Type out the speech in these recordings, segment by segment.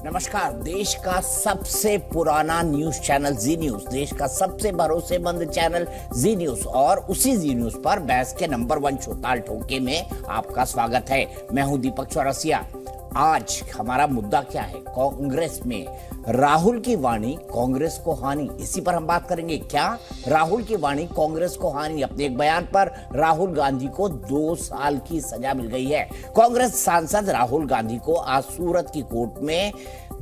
नमस्कार। देश का सबसे पुराना न्यूज चैनल जी न्यूज, देश का सबसे भरोसेमंद चैनल जी न्यूज और उसी जी न्यूज पर बहस के नंबर 1 शो ताल ठोके में आपका स्वागत है। मैं हूं दीपक चौरसिया। आज हमारा मुद्दा क्या है? कांग्रेस में राहुल की वाणी कांग्रेस को हानि, इसी पर हम बात करेंगे। क्या राहुल की वाणी कांग्रेस को हानि? अपने एक बयान पर राहुल गांधी को 2 साल की सजा मिल गई है। कांग्रेस सांसद राहुल गांधी को आज सूरत की कोर्ट में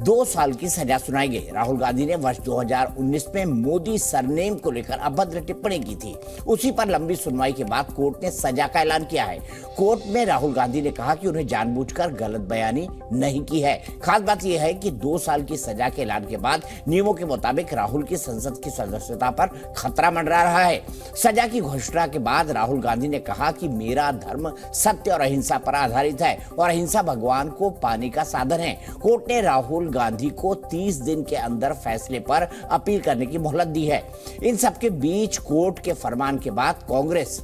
2 साल की सजा सुनाई गई। राहुल गांधी ने वर्ष 2019 में मोदी सरनेम को लेकर अभद्र टिप्पणी की थी। उसी पर लंबी सुनवाई के बाद कोर्ट ने सजा का ऐलान किया है। कोर्ट में राहुल गांधी ने कहा कि उन्हें जानबूझकर गलत बयानी नहीं की है। खास बात यह है कि 2 साल की सजा के ऐलान के बाद नियमों के मुताबिक राहुल की संसद की सदस्यता पर खतरा मंडरा रहा है। सजा की घोषणा के बाद राहुल गांधी ने कहा कि मेरा धर्म सत्य और अहिंसा पर आधारित है और अहिंसा भगवान को पाने का साधन है। कोर्ट ने राहुल गांधी को 30 दिन के अंदर फैसले पर अपील करने की मोहलत दी है। इन सबके बीच कोर्ट के फरमान के बाद कांग्रेस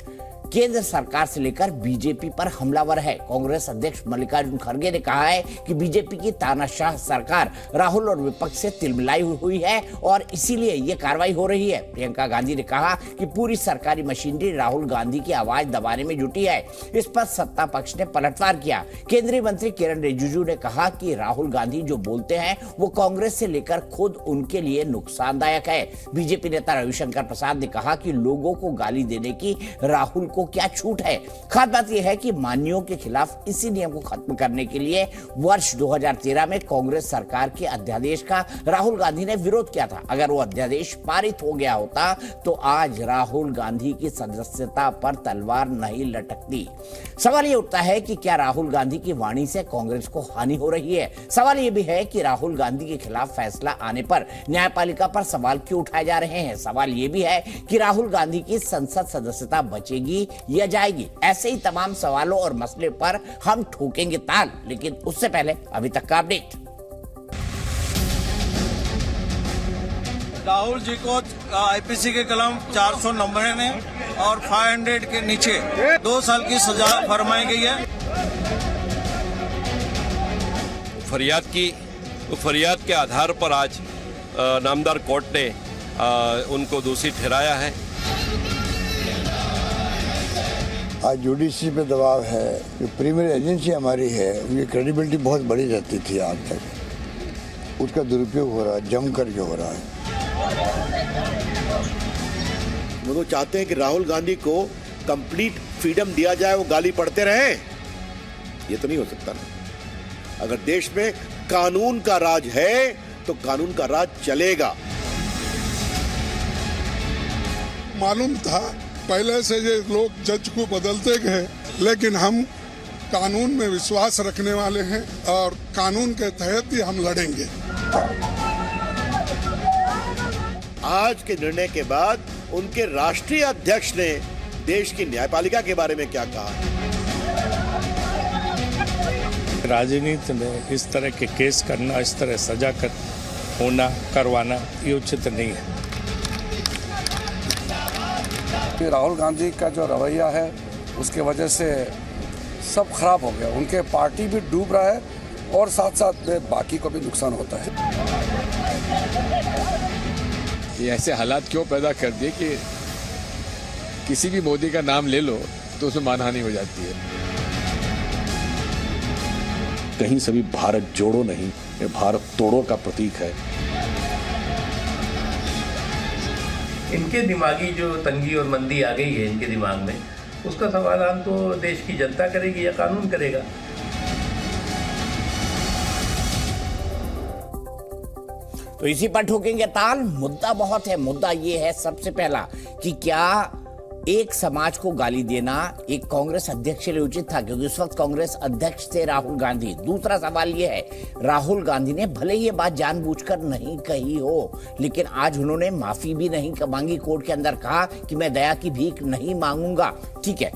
केंद्र सरकार से लेकर बीजेपी पर हमलावर है। कांग्रेस अध्यक्ष मल्लिकार्जुन खड़गे ने कहा है कि बीजेपी की तानाशाह सरकार राहुल और विपक्ष से तिलमिलाई हुई है और इसीलिए ये कार्रवाई हो रही है। प्रियंका गांधी ने कहा कि पूरी सरकारी मशीनरी राहुल गांधी की आवाज दबाने में जुटी है। इस पर सत्ता पक्ष ने पलटवार किया। केंद्रीय मंत्री किरण रिजिजू ने कहा कि राहुल गांधी जो बोलते हैं वो कांग्रेस से लेकर खुद उनके लिए नुकसानदायक है। बीजेपी नेता रविशंकर प्रसाद ने कहा कि लोगों को गाली देने की राहुल को क्या छूट है। खास बात यह है कि मान्यों के खिलाफ इसी नियम को खत्म करने के लिए वर्ष 2013 में कांग्रेस सरकार के अध्यादेश का राहुल गांधी ने विरोध किया था। अगर वो अध्यादेश पारित हो गया होता तो आज राहुल गांधी की सदस्यता पर तलवार नहीं लटकती। सवाल ये उठता है कि क्या राहुल गांधी की वाणी से कांग्रेस को हानि हो रही है? सवाल ये भी है कि राहुल गांधी के खिलाफ फैसला आने पर न्यायपालिका पर सवाल क्यों उठाए जा रहे हैं? सवाल ये भी है कि राहुल गांधी की संसद सदस्यता बचेगी या जाएगी? ऐसे ही तमाम सवालों और मसले पर हम ठोकेंगे ताल, लेकिन उससे पहले अभी तक का अपडेट। राहुल जी को आईपीसी के कलम 499 और 500 के नीचे 2 साल की सजा फरमाई गई है। फरियाद के आधार पर आज नामदार कोर्ट ने उनको दोषी ठहराया है। आज जुडिशरी पे दबाव है। जो प्रीमियर एजेंसी हमारी है उनकी क्रेडिबिलिटी बहुत बड़ी रहती थी आज तक, उसका दुरुपयोग हो रहा है, जम करके हो रहा है। वो तो चाहते हैं कि राहुल गांधी को कंप्लीट फ्रीडम दिया जाए, वो गाली पढ़ते रहे। ये तो नहीं हो सकता ना। अगर देश में कानून का राज है तो कानून का राज चलेगा। मालूम था पहले से ये लोग जज को बदलते गए, लेकिन हम कानून में विश्वास रखने वाले हैं और कानून के तहत ही हम लड़ेंगे। आज के निर्णय के बाद उनके राष्ट्रीय अध्यक्ष ने देश की न्यायपालिका के बारे में क्या कहा? राजनीति में इस तरह के केस करना, इस तरह सजा करवाना ये उचित नहीं है। राहुल गांधी का जो रवैया है उसके वजह से सब खराब हो गया। उनके पार्टी भी डूब रहा है और साथ साथ में बाकी को भी नुकसान होता है। ये ऐसे हालात क्यों पैदा कर दिए कि किसी भी मोदी का नाम ले लो तो उसमें मानहानि हो जाती है। कहीं सभी भारत जोड़ो नहीं, ये भारत तोड़ो का प्रतीक है। इनके दिमागी जो तंगी और मंदी आ गई है इनके दिमाग में, उसका समाधान तो देश की जनता करेगी या कानून करेगा। तो इसी पर ठोकेंगे ताल। मुद्दा बहुत है। मुद्दा ये है सबसे पहला कि क्या एक समाज को गाली देना एक कांग्रेस अध्यक्ष के लिए उचित था, क्योंकि उस वक्त कांग्रेस अध्यक्ष थे राहुल गांधी। दूसरा सवाल यह है, राहुल गांधी ने भले ये बात जानबूझकर नहीं कही हो, लेकिन आज उन्होंने माफी भी नहीं मांगी। कोर्ट के अंदर कहा कि मैं दया की भीख नहीं मांगूंगा। ठीक है।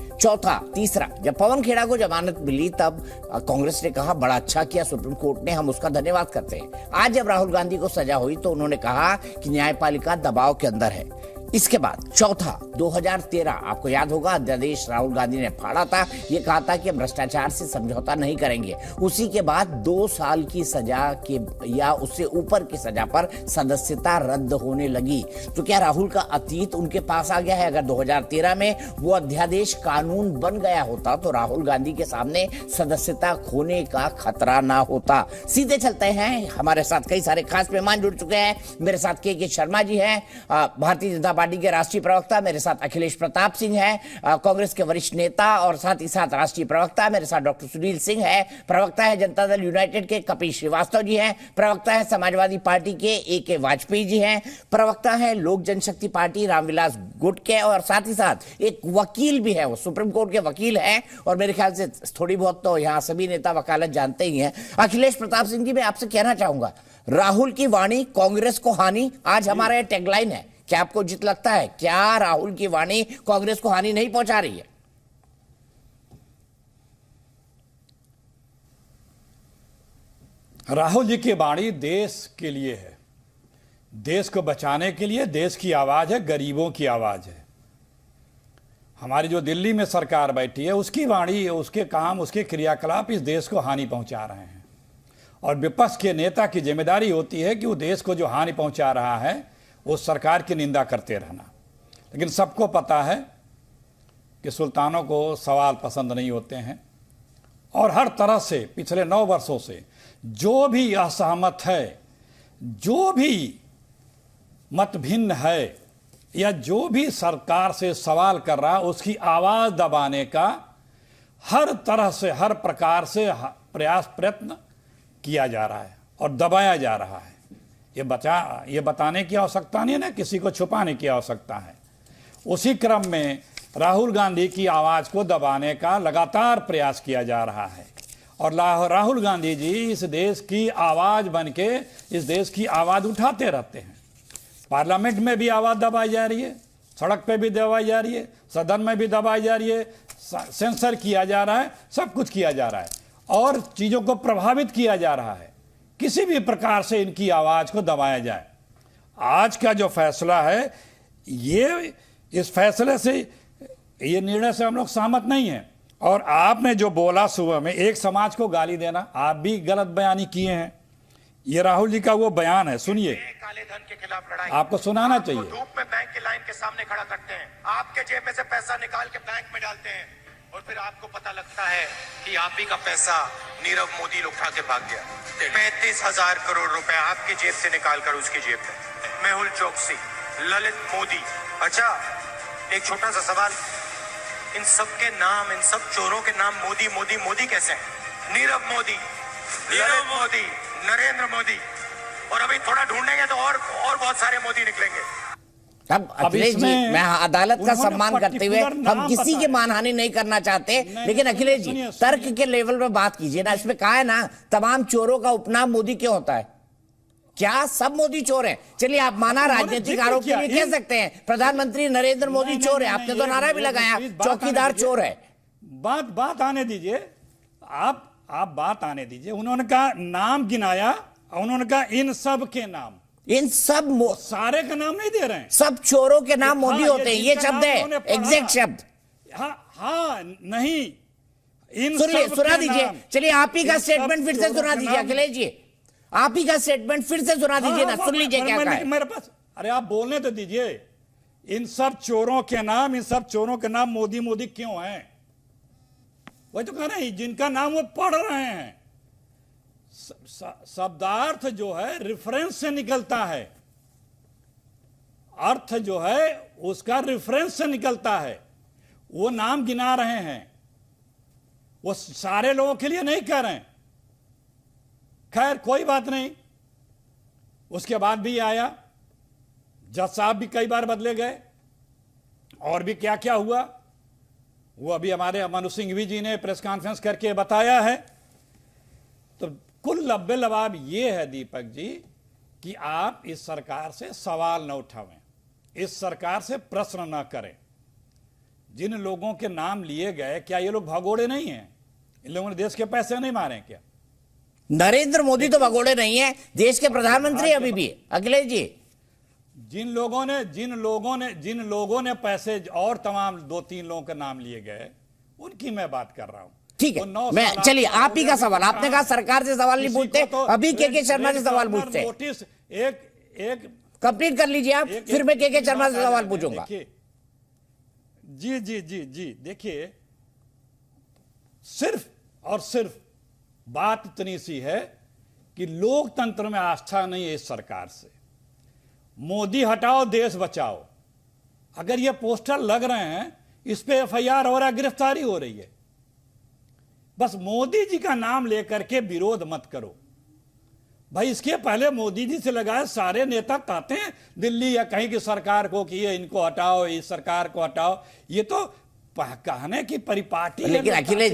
तीसरा, जब पवन खेड़ा को जमानत मिली तब कांग्रेस ने कहा बड़ा अच्छा किया सुप्रीम कोर्ट ने, हम उसका धन्यवाद करते हैं। आज जब राहुल गांधी को सजा हुई तो उन्होंने कहा कि न्यायपालिका दबाव के अंदर है। इसके बाद चौथा 2013, आपको याद होगा अध्यादेश राहुल गांधी ने फाड़ा था। ये कहा था कि भ्रष्टाचार से समझौता नहीं करेंगे। उसी के बाद 2 साल की सजा के या उससे ऊपर की सजा पर सदस्यता रद्द होने लगी। तो क्या राहुल का अतीत उनके पास आ गया है? अगर 2013 में वो अध्यादेश कानून बन गया होता तो राहुल गांधी के सामने सदस्यता खोने का खतरा ना होता। सीधे चलते हैं, हमारे साथ कई सारे खास मेहमान जुड़ चुके हैं। मेरे साथ के शर्मा जी हैं, भारतीय जनता पार्टी के राष्ट्रीय प्रवक्ता। मेरे साथ अखिलेश प्रताप सिंह है, कांग्रेस के वरिष्ठ नेता और साथ ही साथ राष्ट्रीय प्रवक्ता। मेरे साथ डॉक्टर सुनील सिंह है, प्रवक्ता है जनता दल यूनाइटेड के। कपिल श्रीवास्तव जी हैं, प्रवक्ता है समाजवादी पार्टी के। AK वाजपेयी जी हैं, प्रवक्ता है लोक जनशक्ति पार्टी रामविलास गुट के। और साथ ही साथ एक वकील भी है, वो सुप्रीम कोर्ट के वकील हैं और मेरे ख्याल से थोड़ी बहुत तो यहाँ सभी नेता वकालत जानते ही हैं। अखिलेश प्रताप सिंह जी, मैं आपसे कहना चाहूंगा, राहुल की वाणी कांग्रेस को हानि, आज हमारा ये टैगलाइन है। क्या आपको उचित लगता है? क्या राहुल की वाणी कांग्रेस को हानि नहीं पहुंचा रही है? राहुल जी की वाणी देश के लिए है, देश को बचाने के लिए। देश की आवाज है, गरीबों की आवाज है। हमारी जो दिल्ली में सरकार बैठी है, उसकी वाणी, उसके काम, उसके क्रियाकलाप इस देश को हानि पहुंचा रहे हैं। और विपक्ष के नेता की जिम्मेदारी होती है कि वो देश को जो हानि पहुंचा रहा है वो सरकार की निंदा करते रहना। लेकिन सबको पता है कि सुल्तानों को सवाल पसंद नहीं होते हैं और हर तरह से पिछले 9 वर्षों से जो भी असहमत है, जो भी मत भिन्न है या जो भी सरकार से सवाल कर रहा है, उसकी आवाज दबाने का हर तरह से, हर प्रकार से प्रयत्न किया जा रहा है और दबाया जा रहा है। ये बताने की आवश्यकता नहीं है ना, किसी को छुपाने की आवश्यकता है। उसी क्रम में राहुल गांधी की आवाज को दबाने का लगातार प्रयास किया जा रहा है और राहुल गांधी जी इस देश की आवाज बनके इस देश की आवाज उठाते रहते हैं। पार्लियामेंट में भी आवाज दबाई जा रही है, सड़क पे भी दबाई जा रही है, सदन में भी दबाई जा रही है, सेंसर किया जा रहा है, सब कुछ किया जा रहा है और चीजों को प्रभावित किया जा रहा है। किसी भी प्रकार से इनकी आवाज को दबाया जाए। आज का जो फैसला है, ये इस फैसले से, ये निर्णय से हम लोग सहमत नहीं हैं। और आपने जो बोला सुबह में, एक समाज को गाली देना, आप भी गलत बयानी किए हैं। ये राहुल जी का वो बयान है, सुनिए। काले धन के खिलाफ लड़ाई आपको सुनाना चाहिए। धूप में बैंक की लाइन के सामने खड़ा करते हैं, आपके जेब में से पैसा निकाल के बैंक में डालते हैं और फिर आपको पता लगता है कि आप ही का पैसा नीरव मोदी उठा के भाग गया। 35,000 करोड़ रुपए आपकी जेब से निकालकर उसकी जेब में। मेहुल चोकसी, ललित मोदी। अच्छा, एक छोटा सा सवाल, इन सब के नाम, इन सब चोरों के नाम मोदी मोदी मोदी कैसे हैं? नीरव मोदी, ललित मोदी, नरेंद्र मोदी, और अभी थोड़ा ढूंढेंगे तो और बहुत सारे मोदी निकलेंगे। अब अखिलेश जी, मैं अदालत का सम्मान करते हुए हम किसी की मानहानि नहीं करना चाहते, लेकिन अखिलेश जी तर्क के लेवल पे बात कीजिए ना। इसमें कहा है ना, तमाम चोरों का उपनाम मोदी क्यों होता है? क्या सब मोदी चोर हैं? चलिए, आप माना राजनीतिक आरोप के लिए कह सकते हैं प्रधानमंत्री नरेंद्र मोदी चोर है, आपने तो नारा भी लगाया चौकीदार चोर है। बात आने दीजिए, आप बात आने दीजिए। उन्होंने कहा, नाम गिनाया, उन्होंने कहा इन सब के नाम, इन सब सारे का नाम नहीं दे रहे हैं, सब चोरों के नाम मोदी होते हैं, ये शब्द है, एग्जैक्ट शब्द। हाँ नहीं, इन सुना दीजिए। चलिए, आप ही का स्टेटमेंट फिर से सुना दीजिए अखिलेश जी, आप ही का स्टेटमेंट फिर से सुना दीजिए ना, सुन लीजिए क्या कहा है मेरे पास। अरे आप बोलने तो दीजिए। इन सब चोरों के नाम, इन सब चोरों के नाम मोदी मोदी क्यों हैं? वही तो कह रहे हैं, जिनका नाम वो पढ़ रहे हैं। शब्दार्थ जो है रेफरेंस से निकलता है, अर्थ जो है उसका रेफरेंस से निकलता है। वो नाम गिना रहे हैं, वो सारे लोगों के लिए नहीं कह रहे हैं। खैर, कोई बात नहीं। उसके बाद भी आया, जज साहब भी कई बार बदले गए और भी क्या क्या हुआ, वो अभी हमारे मनु सिंघवी जी ने प्रेस कॉन्फ्रेंस करके बताया है। तो कुल लब्बे लबाब ये है दीपक जी कि आप इस सरकार से सवाल न उठावें, इस सरकार से प्रश्न न करें। जिन लोगों के नाम लिए गए, क्या ये लोग भगोड़े नहीं हैं? इन लोगों ने देश के पैसे नहीं मारे क्या? नरेंद्र मोदी तो भगोड़े नहीं है, देश के प्रधानमंत्री अभी भी। अखिलेश जी, जिन लोगों ने पैसे और तमाम 2-3 लोगों के नाम लिए गए, उनकी मैं बात कर रहा हूं। ठीक है, मैं चलिए आप ही का सवाल, आपने कहा सरकार से सवाल नहीं पूछते, अभी के शर्मा से सवाल पूछते हैं। नोटिस एक कंप्लीट कर लीजिए आप, फिर मैं के शर्मा से सवाल पूछूंगा। जी देखिए, सिर्फ और सिर्फ बात इतनी सी है कि लोकतंत्र में आस्था नहीं है इस सरकार से। मोदी हटाओ देश बचाओ, अगर ये पोस्टर लग रहे हैं, इस पे एफआईआर हो रहा है, गिरफ्तारी हो रही है। बस मोदी जी का नाम लेकर के विरोध मत करो भाई। इसके पहले मोदी जी से लगाए सारे नेता कहते हैं दिल्ली या कहीं की सरकार को कि ये इनको हटाओ, इस सरकार को हटाओ, ये तो कहने की परिपाटी। लेकिन अखिलेश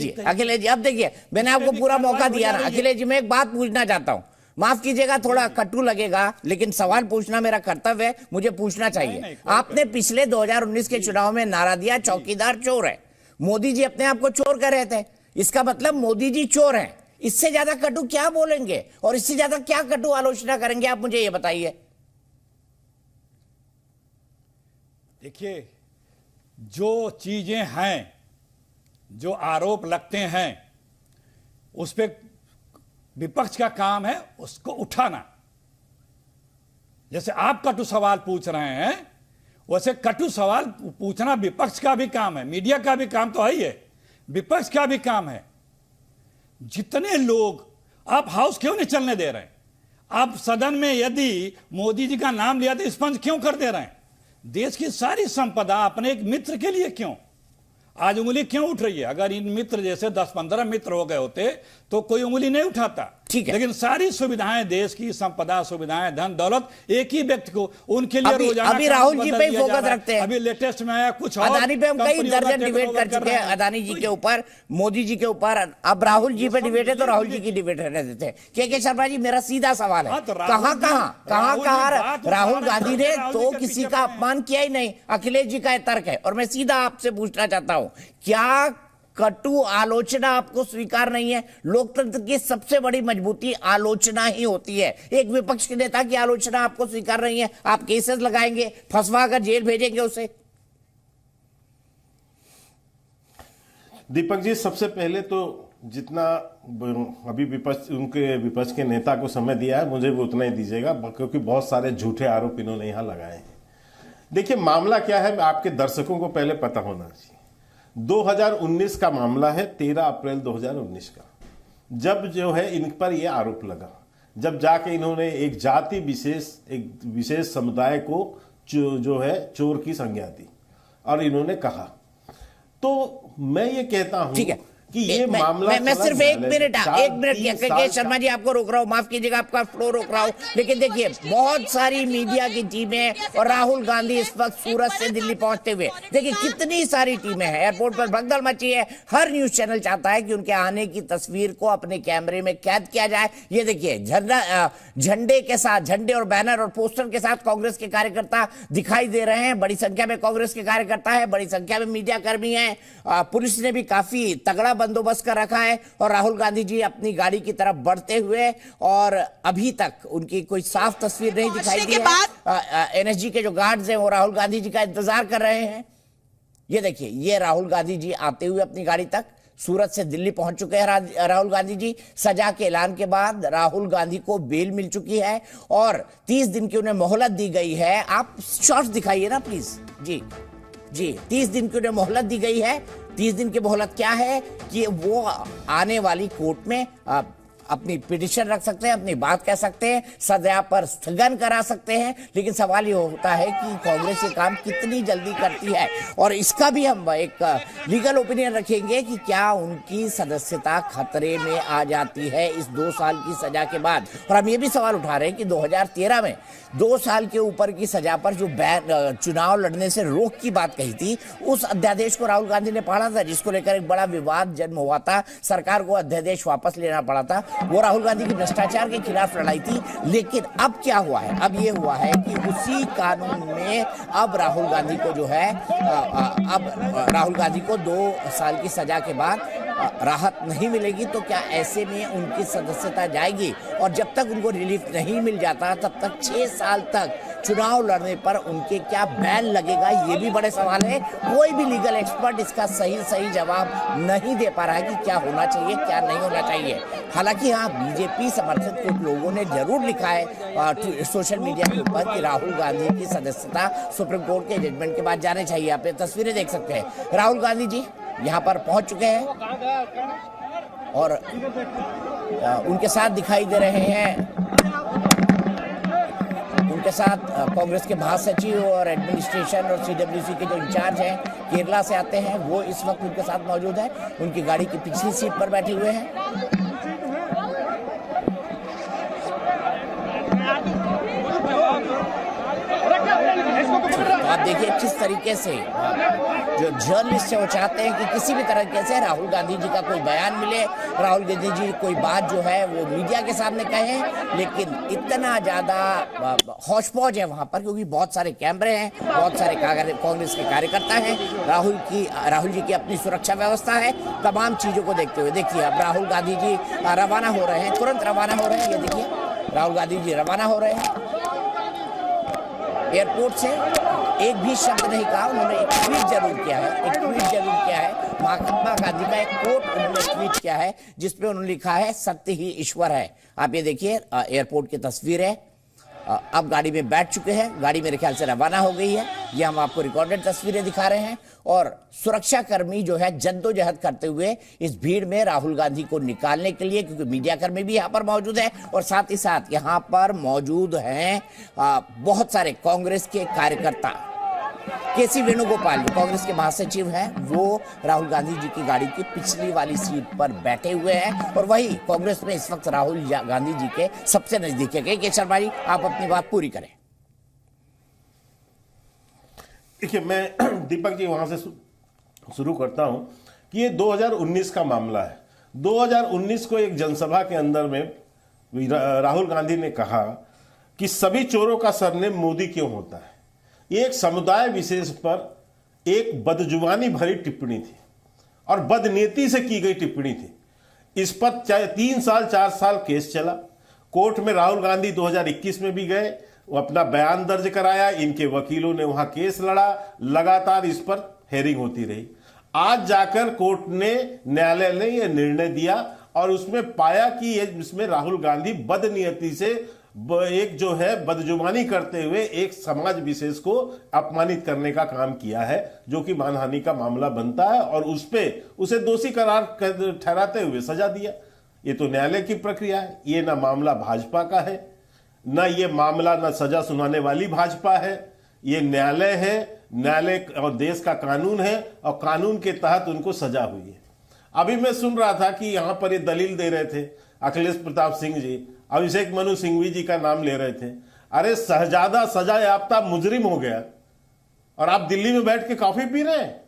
जी अब देखिए, मैंने आपको पूरा मौका दिया ना। अखिलेश जी, मैं एक बात पूछना चाहता हूं, माफ कीजिएगा थोड़ा कटु लगेगा, लेकिन सवाल पूछना मेरा कर्तव्य है, मुझे पूछना चाहिए। आपने पिछले 2019 के चुनाव में नारा दिया चौकीदार चोर है, मोदी जी अपने आप को चोर कह रहे थे, इसका मतलब मोदी जी चोर हैं। इससे ज्यादा कटु क्या बोलेंगे और इससे ज्यादा क्या कटु आलोचना करेंगे, आप मुझे ये बताइए। देखिए, जो चीजें हैं, जो आरोप लगते हैं, उस पे विपक्ष का काम है उसको उठाना। जैसे आप कटु सवाल पूछ रहे हैं, वैसे कटु सवाल पूछना विपक्ष का भी काम है, मीडिया का भी काम तो है ही है, विपक्ष का भी काम है। जितने लोग, आप हाउस क्यों नहीं चलने दे रहे हैं? आप सदन में यदि मोदी जी का नाम लिया तो स्पंज क्यों कर दे रहे हैं? देश की सारी संपदा अपने एक मित्र के लिए क्यों? आज उंगली क्यों उठ रही है? अगर इन मित्र जैसे 10-15 मित्र हो गए होते तो कोई उंगली नहीं उठाता। ठीक है, लेकिन सारी सुविधाएं, देश की संपदा, सुविधाएं, धन दौलत एक ही व्यक्ति को, उनके लिए रोजाना। अभी राहुल जी पे फोकस रखते हैं। अभी लेटेस्ट में आया कुछ और, अदानी पे हम कई दर्जन डिबेट कर चुके हैं, अदानी जी के ऊपर, मोदी जी के ऊपर। अब राहुल जी पे डिबेट है तो राहुल जी की डिबेट रहने देते हैं। के शर्मा जी, मेरा सीधा सवाल है, कहां राहुल गांधी ने तो किसी का अपमान किया ही नहीं, अखिलेश जी का यह तर्क है। और मैं सीधा आपसे पूछना चाहता हूं, क्या कटु आलोचना आपको स्वीकार नहीं है? लोकतंत्र की सबसे बड़ी मजबूती आलोचना ही होती है। एक विपक्ष के नेता की आलोचना आपको स्वीकार नहीं है, आप केसेस लगाएंगे, फंसवा कर जेल भेजेंगे उसे। दीपक जी, सबसे पहले तो जितना अभी विपक्ष के नेता को समय दिया है, मुझे भी उतना ही दीजिएगा, क्योंकि बहुत सारे झूठे आरोप इन्होंने यहां लगाए हैं। देखिए, मामला क्या है, आपके दर्शकों को पहले पता होना चाहिए। 2019 का मामला है, 13 अप्रैल 2019 का, जब जो है इन पर यह आरोप लगा, जब जाके इन्होंने एक जाति विशेष, एक विशेष समुदाय को जो है चोर की संज्ञा दी और इन्होंने कहा। तो मैं ये कहता हूं, ठीक है, कि ये मामला मैं सिर्फ एक मिनट के शर्मा जी आपको रोक रहा हूं, माफ कीजिएगा, आपका फ्लो रोक रहा हूं, लेकिन देखिए बहुत सारी मीडिया की टीमें और राहुल गांधी इस वक्त सूरत से दिल्ली पहुंचते हुए, देखिए कितनी सारी टीमें हैं, एयरपोर्ट पर भगदड़ मची है। हर न्यूज चैनल चाहता है कि उनके आने की तस्वीर को अपने कैमरे में कैद किया जाए। ये देखिए झंडे के साथ, झंडे और बैनर और पोस्टर के साथ कांग्रेस के कार्यकर्ता दिखाई दे रहे हैं। बड़ी संख्या में कांग्रेस के कार्यकर्ता है, बड़ी संख्या में मीडिया कर्मी है, पुलिस ने भी काफी तगड़ा बंदोबस्त कर रखा है। और राहुल गांधी जी अपनी गाड़ी की तरफ बढ़ते हुए, और अभी तक उनकी कोई साफ तस्वीर नहीं दिखाई दी है। एनएसजी के जो गार्ड्स हैं वो राहुल गांधी जी का इंतजार कर रहे हैं। ये देखिए, ये राहुल गांधी जी आते हुए अपनी गाड़ी तक, सूरत से दिल्ली पहुंच चुके हैं राहुल गांधी जी। सजा के ऐलान के बाद राहुल गांधी को बेल मिल चुकी है और 30 दिन की उन्हें मोहलत दी गई है। आप शॉर्ट्स दिखाइए ना प्लीज। जी 30 दिन की उन्हें मोहलत दी गई है। 30 दिन की मोहलत क्या है कि वो आने वाली कोर्ट में अपनी पिटिशन रख सकते हैं, अपनी बात कह सकते हैं, सजा पर स्थगन करा सकते हैं। लेकिन सवाल ये होता है कि कांग्रेस ये काम कितनी जल्दी करती है, और इसका भी हम एक लीगल ओपिनियन रखेंगे कि क्या उनकी सदस्यता खतरे में आ जाती है इस 2 साल की सजा के बाद। और हम ये भी सवाल उठा रहे हैं कि 2013 में 2 साल के ऊपर की सजा पर जो चुनाव लड़ने से रोक की बात कही थी, उस अध्यादेश को राहुल गांधी ने पढ़ा था, जिसको लेकर एक बड़ा विवाद जन्म हुआ था। सरकार को अध्यादेश वापस लेना पड़ा था। वो राहुल गांधी की भ्रष्टाचार के खिलाफ लड़ाई थी। लेकिन अब क्या हुआ है? अब ये हुआ है कि उसी कानून में अब राहुल गांधी को जो है, अब राहुल गांधी को 2 साल की सजा के बाद राहत नहीं मिलेगी। तो क्या ऐसे में उनकी सदस्यता जाएगी? और जब तक उनको रिलीफ नहीं मिल जाता तब तक 6 साल तक चुनाव लड़ने पर उनके क्या बैन लगेगा, ये भी बड़े सवाल है। कोई भी लीगल एक्सपर्ट इसका सही जवाब नहीं दे पा रहा है कि क्या होना चाहिए, क्या नहीं होना चाहिए। हालांकि हाँ, बीजेपी समर्थित कुछ लोगों ने जरूर लिखा है सोशल मीडिया के ऊपर कि राहुल गांधी की सदस्यता सुप्रीम कोर्ट के जजमेंट के बाद जाने चाहिए। आप ये तस्वीरें देख सकते हैं, राहुल गांधी जी यहाँ पर पहुंच चुके हैं और उनके साथ दिखाई दे रहे हैं, उनके साथ कांग्रेस के महासचिव और एडमिनिस्ट्रेशन और सीडब्ल्यूसी के जो इंचार्ज हैं, केरला से आते हैं, वो इस वक्त उनके साथ मौजूद है। उनकी गाड़ी की पिछली सीट पर बैठे हुए हैं। आप देखिए किस तरीके से जो जर्नलिस्ट है वो चाहते हैं कि किसी भी तरीके से राहुल गांधी जी का कोई बयान मिले, राहुल गांधी जी कोई बात जो है वो मीडिया के सामने कहें। लेकिन इतना ज्यादा हौच-पौच है वहां पर, क्योंकि बहुत सारे कैमरे हैं, बहुत सारे कांग्रेस के कार्यकर्ता हैं, राहुल जी की अपनी सुरक्षा व्यवस्था है। तमाम चीजों को देखते हुए देखिए अब राहुल गांधी जी रवाना हो रहे हैं, तुरंत रवाना हो रहे हैं। ये देखिए राहुल गांधी जी रवाना हो रहे हैं एयरपोर्ट से। एक भी शब्द नहीं कहा उन्होंने, एक ट्वीट जरूर किया है, महात्मा गांधी का एक कोट उन्होंने ट्वीट किया है जिसपे उन्होंने लिखा है सत्य ही ईश्वर है। आप ये देखिए एयरपोर्ट की तस्वीर है। अब गाड़ी में बैठ चुके हैं, गाड़ी मेरे ख्याल से रवाना हो गई है। ये हम आपको रिकॉर्डेड तस्वीरें दिखा रहे हैं और सुरक्षाकर्मी जो है जद्दोजहद करते हुए इस भीड़ में राहुल गांधी को निकालने के लिए, क्योंकि मीडिया कर्मी भी यहाँ पर मौजूद है और साथ ही साथ यहाँ पर मौजूद हैं बहुत सारे कांग्रेस के कार्यकर्ता। केसी वेणुगोपाल जो कांग्रेस के महासचिव हैं, वो राहुल गांधी जी की गाड़ी की पिछली वाली सीट पर बैठे हुए हैं और वही कांग्रेस में इस वक्त राहुल गांधी जी के सबसे नजदीक है। के शर्मा जी, आप अपनी बात पूरी करें। देखिए, मैं दीपक जी वहां से शुरू करता हूं कि ये 2019 का मामला है। 2019 को एक जनसभा के अंदर में राहुल गांधी ने कहा कि सभी चोरों का सरनेम मोदी क्यों होता है। ये एक समुदाय विशेष पर एक बदजुबानी भरी टिप्पणी थी और बदनीति से की गई टिप्पणी थी। इस पर 3 साल 4 साल केस चला। कोर्ट में राहुल गांधी 2021 में भी गए, वो अपना बयान दर्ज कराया, इनके वकीलों ने वहां केस लड़ा, लगातार इस पर हेयरिंग होती रही। आज जाकर कोर्ट ने, न्यायालय ने यह निर्णय दिया और उसमें पाया कि इसमें राहुल गांधी बदनीयती से एक जो है बदजुबानी करते हुए एक समाज विशेष को अपमानित करने का काम किया है, जो कि मानहानि का मामला बनता है और उसे दोषी करार ठहराते हुए सजा दिया। ये तो न्यायालय की प्रक्रिया है, ये ना मामला भाजपा का है, ना ये मामला ना सजा सुनाने वाली भाजपा है, ये न्यायालय है। न्यायालय और देश का कानून है और कानून के तहत उनको सजा हुई है। अभी मैं सुन रहा था कि यहां पर ये दलील दे रहे थे अखिलेश प्रताप सिंह जी, अभिषेक मनु सिंघवी जी का नाम ले रहे थे। अरे शहजादा सजा याफ्ता मुजरिम हो गया और आप दिल्ली में बैठ के कॉफी पी रहे हैं।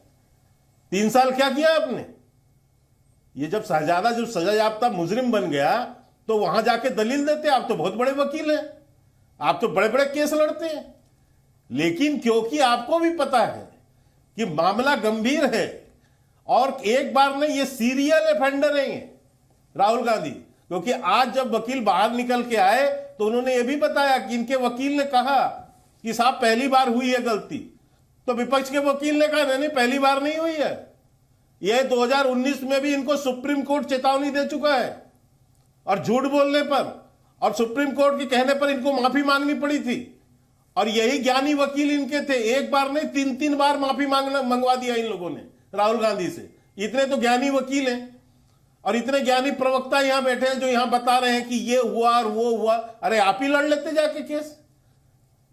3 साल क्या किया आपने? ये जब शहजादा जब सजा याफ्ता मुजरिम बन गया तो वहां जाके दलील देते। आप तो बहुत बड़े वकील हैं, आप तो बड़े बड़े केस लड़ते हैं, लेकिन क्योंकि आपको भी पता है कि मामला गंभीर है और एक बार नहीं, ये सीरियल ऑफेंडर हैं राहुल गांधी। क्योंकि आज जब वकील बाहर निकल के आए तो उन्होंने यह भी बताया कि इनके वकील ने कहा कि साहब पहली बार हुई है गलती, तो विपक्ष के वकील ने कहा नहीं पहली बार नहीं हुई है। यह 2019 में भी इनको सुप्रीम कोर्ट चेतावनी दे चुका है और झूठ बोलने पर और सुप्रीम कोर्ट के कहने पर इनको माफी मांगनी पड़ी थी और यही ज्ञानी वकील इनके थे। एक बार नहीं 3-3 बार माफी मंगवा दिया इन लोगों ने राहुल गांधी से। इतने तो ज्ञानी वकील हैं और इतने ज्ञानी प्रवक्ता यहां बैठे हैं जो यहां बता रहे हैं कि ये हुआ और वो हुआ। अरे आप ही लड़ लेते जाके केस।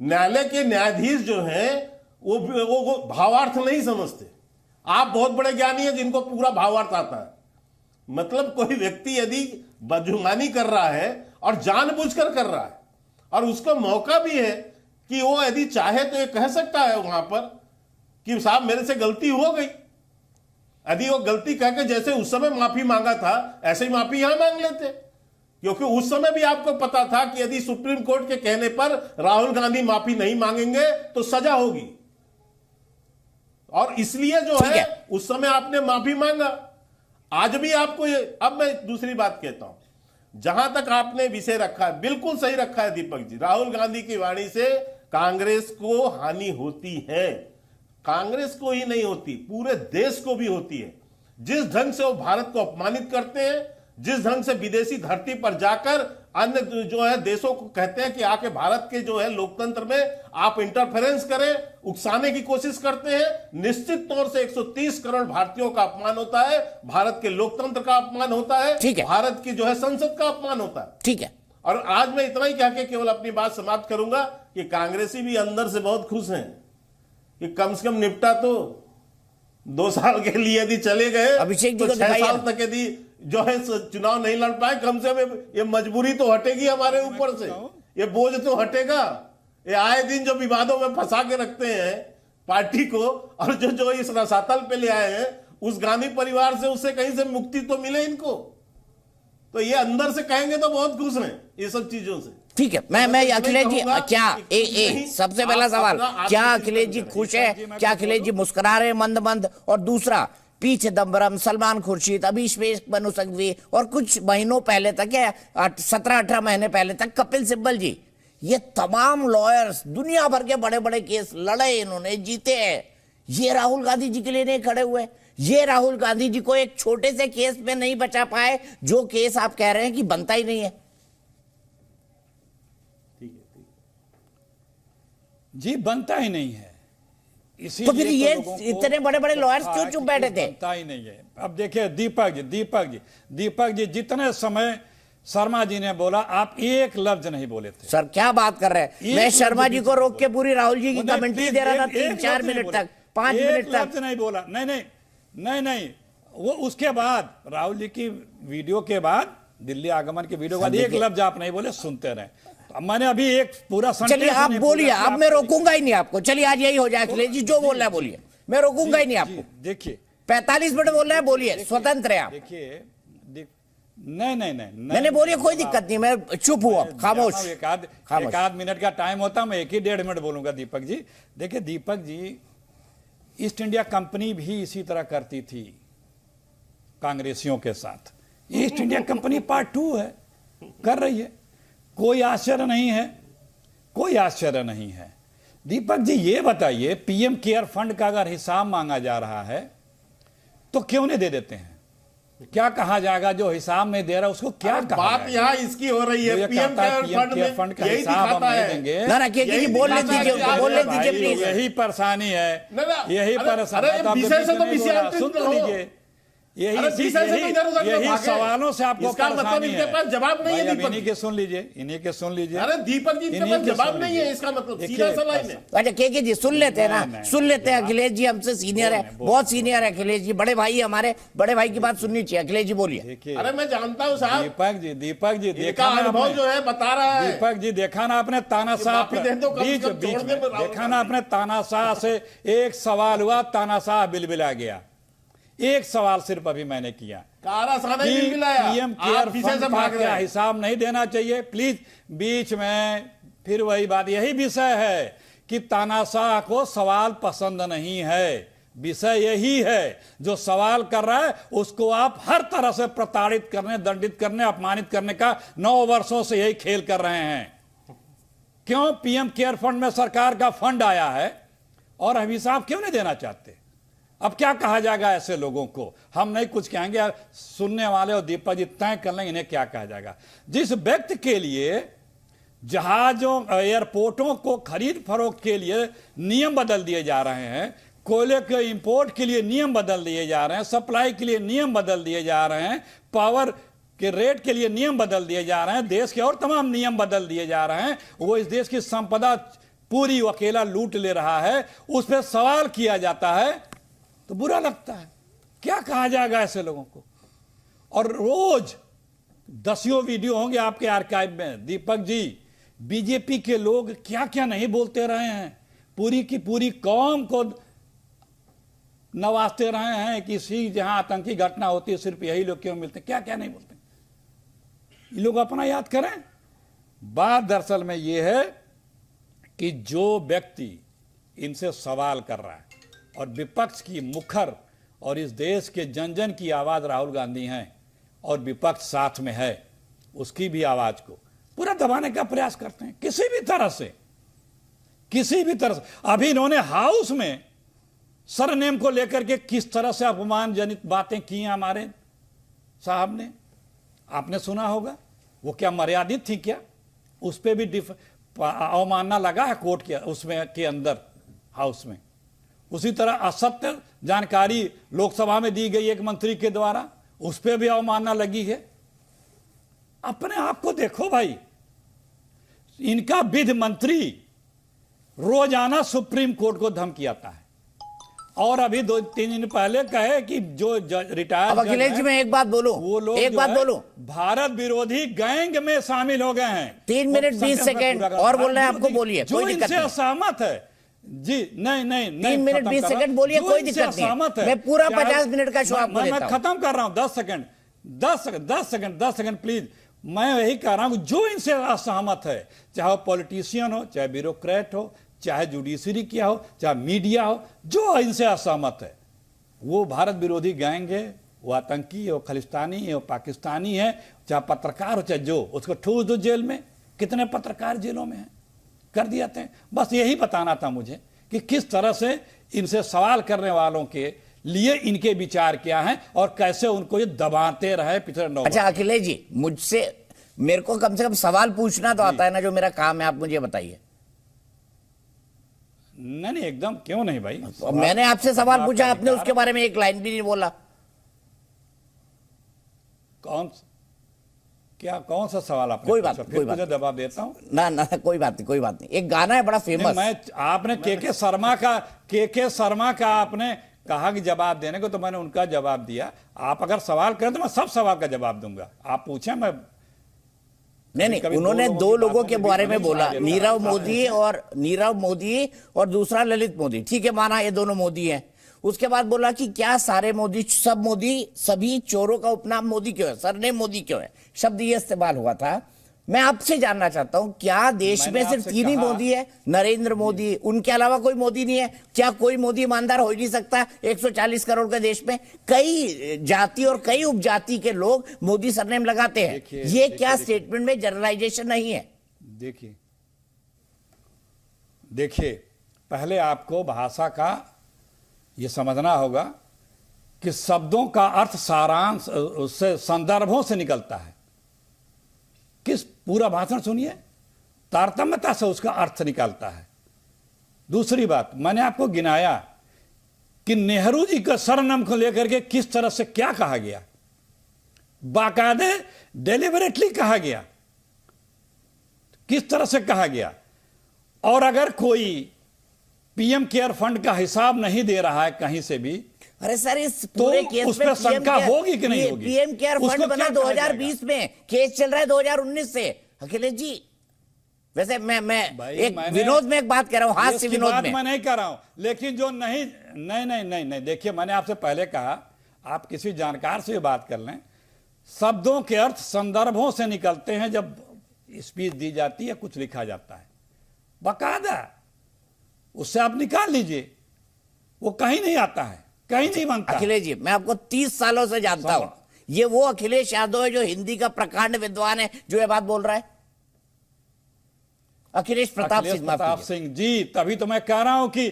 न्यायालय के न्यायाधीश जो हैं वो भावार्थ नहीं समझते। आप बहुत बड़े ज्ञानी हैं जिनको पूरा भावार्थ आता है। मतलब कोई व्यक्ति यदि बदजुबानी कर रहा है और जानबूझकर कर रहा है और उसको मौका भी है कि वो यदि चाहे तो ये कह सकता है वहां पर कि साहब मेरे से गलती हो गई। यदि वो गलती कहकर जैसे उस समय माफी मांगा था ऐसे ही माफी यहां मांग लेते, क्योंकि उस समय भी आपको पता था कि यदि सुप्रीम कोर्ट के कहने पर राहुल गांधी माफी नहीं मांगेंगे तो सजा होगी और इसलिए जो है उस समय आपने माफी मांगा। आज भी आपको ये, अब मैं दूसरी बात कहता हूं, जहां तक आपने विषय रखा है बिल्कुल सही रखा है दीपक जी। राहुल गांधी की वाणी से कांग्रेस को हानि होती है। कांग्रेस को ही नहीं होती, पूरे देश को भी होती है। जिस ढंग से वो भारत को अपमानित करते हैं, जिस ढंग से विदेशी धरती पर जाकर अन्य जो है देशों को कहते हैं कि आके भारत के जो है लोकतंत्र में आप इंटरफेरेंस करें, उकसाने की कोशिश करते हैं, निश्चित तौर से 130 करोड़ भारतीयों का अपमान होता है, भारत के लोकतंत्र का अपमान होता है, भारत की जो है संसद का अपमान होता है। ठीक है। और आज मैं इतना ही कह के केवल अपनी बात समाप्त करूंगा कि कांग्रेसी भी अंदर से बहुत खुश हैं कि कम से कम निपटा तो 2 साल के लिए यदि चले गए, अभिषेक जी तो को 6 साल तक यदि जो है चुनाव नहीं लड़ पाए, कम से कम ये मजबूरी तो हटेगी हमारे ऊपर से, ये बोझ तो हटेगा। ये आए दिन जो विवादों में फंसा के रखते हैं पार्टी को, और जो इस रसातल पे ले आए हैं उस गांधी परिवार से, उससे कहीं से मुक्ति तो मिले इनको। तो ये अंदर से कहेंगे तो बहुत खुश हैं ये सब चीजों से। ठीक है, मैं अखिलेश जी क्या सबसे पहला सवाल, क्या अखिलेश जी खुश है? क्या अखिलेश जी मुस्कुरा रहे मंद मंद? और दूसरा, पी चिदम्बरम, सलमान खुर्शीद, अभिषेक मनु सिंघवी और कुछ महीनों पहले तक, 17-18 महीने पहले तक कपिल सिब्बल जी, ये तमाम लॉयर्स, दुनिया भर के बड़े बड़े केस लड़े, इन्होंने जीते हैं। ये राहुल गांधी जी के लिए नहीं खड़े हुए। ये राहुल गांधी जी को एक छोटे से केस में नहीं बचा पाए, जो केस आप कह रहे हैं कि बनता ही नहीं है। जी बनता ही नहीं है, तो फिर ये इतने बड़े बड़े लॉयर्स क्यों चुप बैठे थे? बनता ही नहीं है। अब देखिए दीपक जी जितने समय शर्मा जी ने बोला, आप एक लफ्ज नहीं बोले थे। सर क्या बात कर रहे हैं? मैं शर्मा जी को रोक के पूरी राहुल जी की कमेंट्री दे रहा था 3-4 मिनट तक, 5 मिनट तक नहीं बोला। नहीं, वो उसके बाद राहुल जी की वीडियो के बाद, दिल्ली आगमन के वीडियो के बाद एक लफ्ज आप नहीं बोले, सुनते रहे। मैंने अभी एक पूरा, चलिए आप बोलिए, अब मैं रोकूंगा ही नहीं आपको। चलिए आज यही हो जाए अखिलेश जी, जो बोल रहे हैं बोलिए, मैं रोकूंगा ही नहीं आपको। देखिए 45 मिनट बोल रहे हैं, बोलिए, स्वतंत्र है आप। देखिए नहीं मैंने बोलिए, कोई दिक्कत नहीं, मैं चुप हूं, अब खामोश। एक आध मिनट का टाइम होता, मैं 1-1.5 मिनट बोलूंगा। दीपक जी देखिए, Deepak ji, east India company भी इसी तरह करती थी कांग्रेसियों के साथ। ईस्ट इंडिया कंपनी पार्ट 2 है, कर रही है, कोई आश्चर्य नहीं है। दीपक जी ये बताइए, पीएम केयर फंड का अगर हिसाब मांगा जा रहा है तो क्यों नहीं दे देते हैं? क्या कहा जाएगा जो हिसाब में दे रहा है उसको? क्या बात यहाँ इसकी हो रही है, पीएम केयर फंड का हिसाब हम नहीं देंगे। ना बोलने दीजिए प्लीज। यही परेशानी है, यही परेशानी। सुन तो लीजिए, यही सवालों से आपको परेशानी है। जवाब नहीं है। इन्हीं के सुन लीजिए। अरे दीपक जी, इनके पास जवाब नहीं है, इसका मतलब सीधा सा लाइन है। अच्छा के जी सुन लेते हैं ना, सुन लेते हैं। अखिलेश जी हमसे सीनियर है, बहुत सीनियर है अखिलेश जी, बड़े भाई हमारे, बड़े भाई की बात सुननी चाहिए। अखिलेश जी बोलिए। अरे मैं जानता हूँ साहब, दीपक जी देखा अनुभव जो है बता रहा है। दीपक जी देखा ना आपने तानाशाह, बीच में देखा ना आपने तानाशाह से एक सवाल हुआ, तानाशाह बिलबिला गया। एक सवाल सिर्फ अभी मैंने किया, पीएम केयर फंड का क्या हिसाब नहीं देना चाहिए प्लीज। बीच में फिर वही बात, यही विषय है कि तानाशाह को सवाल पसंद नहीं है। विषय यही है, जो सवाल कर रहा है उसको आप हर तरह से प्रताड़ित करने, दंडित करने, अपमानित करने का 9 वर्षों से यही खेल कर रहे हैं। क्यों? पीएम केयर फंड में सरकार का फंड आया है और हम हिसाब क्यों नहीं देना चाहते? अब क्या कहा जाएगा ऐसे लोगों को? हम नहीं कुछ कहेंगे, सुनने वाले और दीपक जी तय कर लेंगे इन्हें क्या कहा जाएगा। जिस व्यक्ति के लिए जहाजों, एयरपोर्टों को खरीद फरोख्त के लिए नियम बदल दिए जा रहे हैं, कोयले के इंपोर्ट के लिए नियम बदल दिए जा रहे हैं, सप्लाई के लिए नियम बदल दिए जा रहे हैं, पावर के रेट के लिए नियम बदल दिए जा रहे हैं, देश के और तमाम नियम बदल दिए जा रहे हैं, वो इस देश की संपदा पूरी अकेला लूट ले रहा है, उस पर सवाल किया जाता है तो बुरा लगता है। क्या कहा जाएगा ऐसे लोगों को? और रोज 10 वीडियो होंगे आपके आर्काइव में। दीपक जी, बीजेपी के लोग क्या क्या नहीं बोलते रहे हैं, पूरी की पूरी कौम को नवाजते रहे हैं कि जहां आतंकी घटना होती है सिर्फ यही लोग क्यों मिलते हैं, क्या क्या नहीं बोलते। ये लोग अपना याद करें। बात दरअसल में यह है कि जो व्यक्ति इनसे सवाल कर रहा है और विपक्ष की मुखर और इस देश के जन जन की आवाज राहुल गांधी हैं और विपक्ष साथ में है, उसकी भी आवाज को पूरा दबाने का प्रयास करते हैं किसी भी तरह से। किसी भी तरह से। अभी इन्होंने हाउस में सरनेम को लेकर के किस तरह से अपमानजनित बातें की हमारे साहब ने, आपने सुना होगा। वो क्या मर्यादित थी क्या? उस पर भी अवमानना लगा है कोर्ट के उसमें के अंदर हाउस में। उसी तरह असत्य जानकारी लोकसभा में दी गई एक मंत्री के द्वारा, उस पर भी अवमानना लगी है। अपने आप को देखो भाई, इनका विधि मंत्री रोजाना सुप्रीम कोर्ट को धमकी आता है, और अभी 2-3 दिन पहले कहे कि जो रिटायर अब अखिलेश जी मैं एक बात बोलूं, वो लोग एक बात बोलूं, भारत विरोधी गैंग में शामिल हो गए हैं। 3 मिनट 20 सेकंड और बोल रहे हैं आपको, बोलिए, जो कोई दिक्कत इनसे नहीं। असहमत है जी, नहीं 3 मिनट 20 सेकंड बोलिए, कोई दिक्कत नहीं। मैं पूरा 50 मिनट का शो आपको देता हूं। मैं खत्म कर रहा हूं, 10 सेकंड प्लीज। मैं यही कह रहा हूं, जो इनसे असहमत है, चाहे वो पॉलिटिशियन हो, चाहे ब्यूरोक्रेट हो, चाहे जुडिशरी किया हो, चाहे मीडिया हो, जो इनसे असहमत है, वो भारत विरोधी गैंग है, वो आतंकी है, वो खालिस्तानी है, वो पाकिस्तानी है, चाहे पत्रकार हो, चाहे जो, उसको ठूस दो जेल में। कितने पत्रकार जेलों में हैं, कर दिए थे। बस यही बताना था मुझे कि किस तरह से इनसे सवाल करने वालों के लिए इनके विचार क्या हैं और कैसे उनको ये दबाते रहे पिछले 9। अच्छा अखिलेश जी, मुझसे मेरे को कम से कम सवाल पूछना तो आता है ना, जो मेरा काम है, आप मुझे बताइए। नहीं एकदम, क्यों नहीं भाई। मैंने आपसे सवाल पूछा, आपने उसके बारे में एक लाइन भी नहीं बोला। कौन सा सवाल आपने? कोई बात नहीं, मुझे जवाब देता हूं ना, कोई बात नहीं। एक गाना है बड़ा फेमस, आपने के शर्मा का आपने कहा कि जवाब देने को, तो मैंने उनका जवाब दिया। आप अगर सवाल करें तो मैं सब सवाल का जवाब दूंगा, आप पूछें। मैं नहीं, उन्होंने 2 लोगों के बारे में बोला, नीरव मोदी और दूसरा ललित मोदी। ठीक है, माना ये दोनों मोदी हैं। उसके बाद बोला कि क्या सारे मोदी, सब मोदी, सभी चोरों का उपनाम मोदी क्यों है, सरनेम मोदी क्यों है, शब्द ये इस्तेमाल हुआ था। मैं आपसे जानना चाहता हूं, क्या देश में सिर्फ 3 ही मोदी है? नरेंद्र मोदी, उनके अलावा कोई मोदी नहीं है? क्या कोई मोदी ईमानदार हो ही नहीं सकता? 140 करोड़ के देश में कई जाति और कई उपजाति के लोग मोदी सरनेम लगाते हैं। ये क्या स्टेटमेंट में जनरलाइजेशन नहीं है? देखिए, पहले आपको भाषा का ये समझना होगा कि शब्दों का अर्थ सारांश उससे, संदर्भों से निकलता है। किस पूरा भाषण सुनिए, तारतम्यता से उसका अर्थ निकलता है। दूसरी बात, मैंने आपको गिनाया कि नेहरू जी के सरनेम को लेकर के किस तरह से क्या कहा गया, बाकायदे डेलिबरेटली कहा गया, किस तरह से कहा गया। और अगर कोई पीएम केयर फंड का हिसाब नहीं दे रहा है कहीं से भी, अरे सर, इस पूरे तो केस उस पर शंका होगी कि नहीं होगी? पीएम केयर फंड बना 2020 में, केस चल रहा है 2019 से। अखिलेश जी, वैसे मैं एक विनोद में एक बात कह रहा हूं, हास्य विनोद में मैं नहीं कह रहा हूं, लेकिन जो नहीं, देखिए, मैंने आपसे पहले कहा, आप किसी जानकार से बात कर लें, शब्दों के अर्थ संदर्भों से निकलते हैं। जब स्पीच दी जाती है, कुछ लिखा जाता है बाकायदा, उससे आप निकाल लीजिए, वो कहीं नहीं आता है, कहीं नहीं बनता। अखिलेश जी, मैं आपको 30 सालों से जानता हूं। ये वो अखिलेश यादव है जो हिंदी का प्रकांड विद्वान है, जो ये बात बोल रहा है? अखिलेश प्रताप सिंह जी, तभी तो मैं कह रहा हूं कि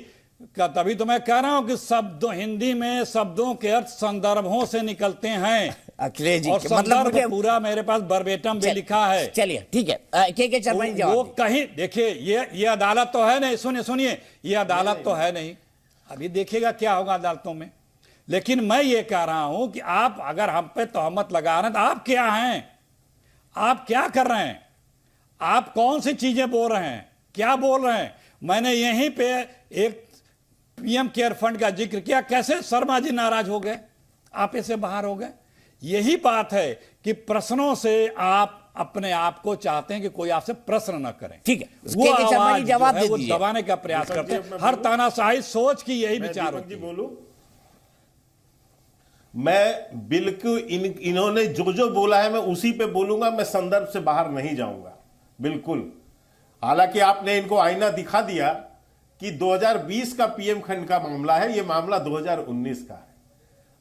शब्दों, हिंदी में शब्दों के अर्थ संदर्भों से निकलते हैं। अखिलेश जी, और मतलब पूरा मेरे पास वर्बेटम भी लिखा है। चलिए ठीक है, के शर्मा जी वो कहीं, देखिए, ये अदालत तो है नहीं, सुनिए, ये अदालत तो है नहीं, अभी देखिएगा क्या होगा अदालतों में। लेकिन मैं ये कह रहा हूं कि आप अगर हम पे तोहमत लगा रहे हैं, तो आप क्या हैं, आप क्या कर रहे हैं, आप कौन सी चीजें बोल रहे हैं, क्या बोल रहे हैं? मैंने यहीं पे एक पीएम केयर फंड का जिक्र किया, कैसे शर्मा जी नाराज हो गए, आप ऐसे बाहर हो गए। यही बात है कि प्रश्नों से आप अपने आप को चाहते हैं कि कोई आपसे प्रश्न न करें। ठीक है, वो आवाज जवाब वो दबाने का प्रयास करते हैं। हर तानाशाही सोच की यही विचार होती है। बोलूं, मैं बिल्कुल इन्होंने जो बोला है मैं उसी पे बोलूंगा, मैं संदर्भ से बाहर नहीं जाऊंगा बिल्कुल। हालांकि आपने इनको आईना दिखा दिया कि 2020 का पीएम खंड का मामला है, यह मामला 2019 का है।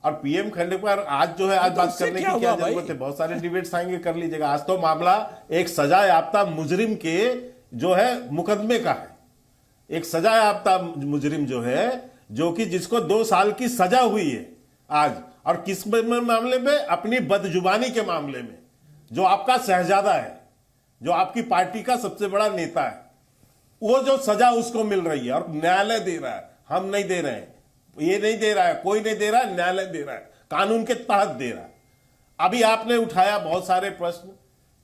और पीएम खंड पर आज जो है, आज बात करने की क्या जरूरत है? बहुत सारे डिबेट्स आएंगे, कर लीजिएगा। आज तो मामला एक सजा याफ्ता मुजरिम के जो है मुकदमे का है। एक सजा याफ्ता मुजरिम जो है, जो कि जिसको 2 साल की सजा हुई है आज, और किस मामले में? अपनी बदजुबानी के मामले में। जो आपका शहजादा है, जो आपकी पार्टी का सबसे बड़ा नेता है, वो जो सजा उसको मिल रही है और न्यायालय दे रहा है, हम नहीं दे रहे हैं, ये नहीं दे रहा है, कोई नहीं दे रहा है, न्यायालय दे रहा है, कानून के तहत दे रहा है। अभी आपने उठाया बहुत सारे प्रश्न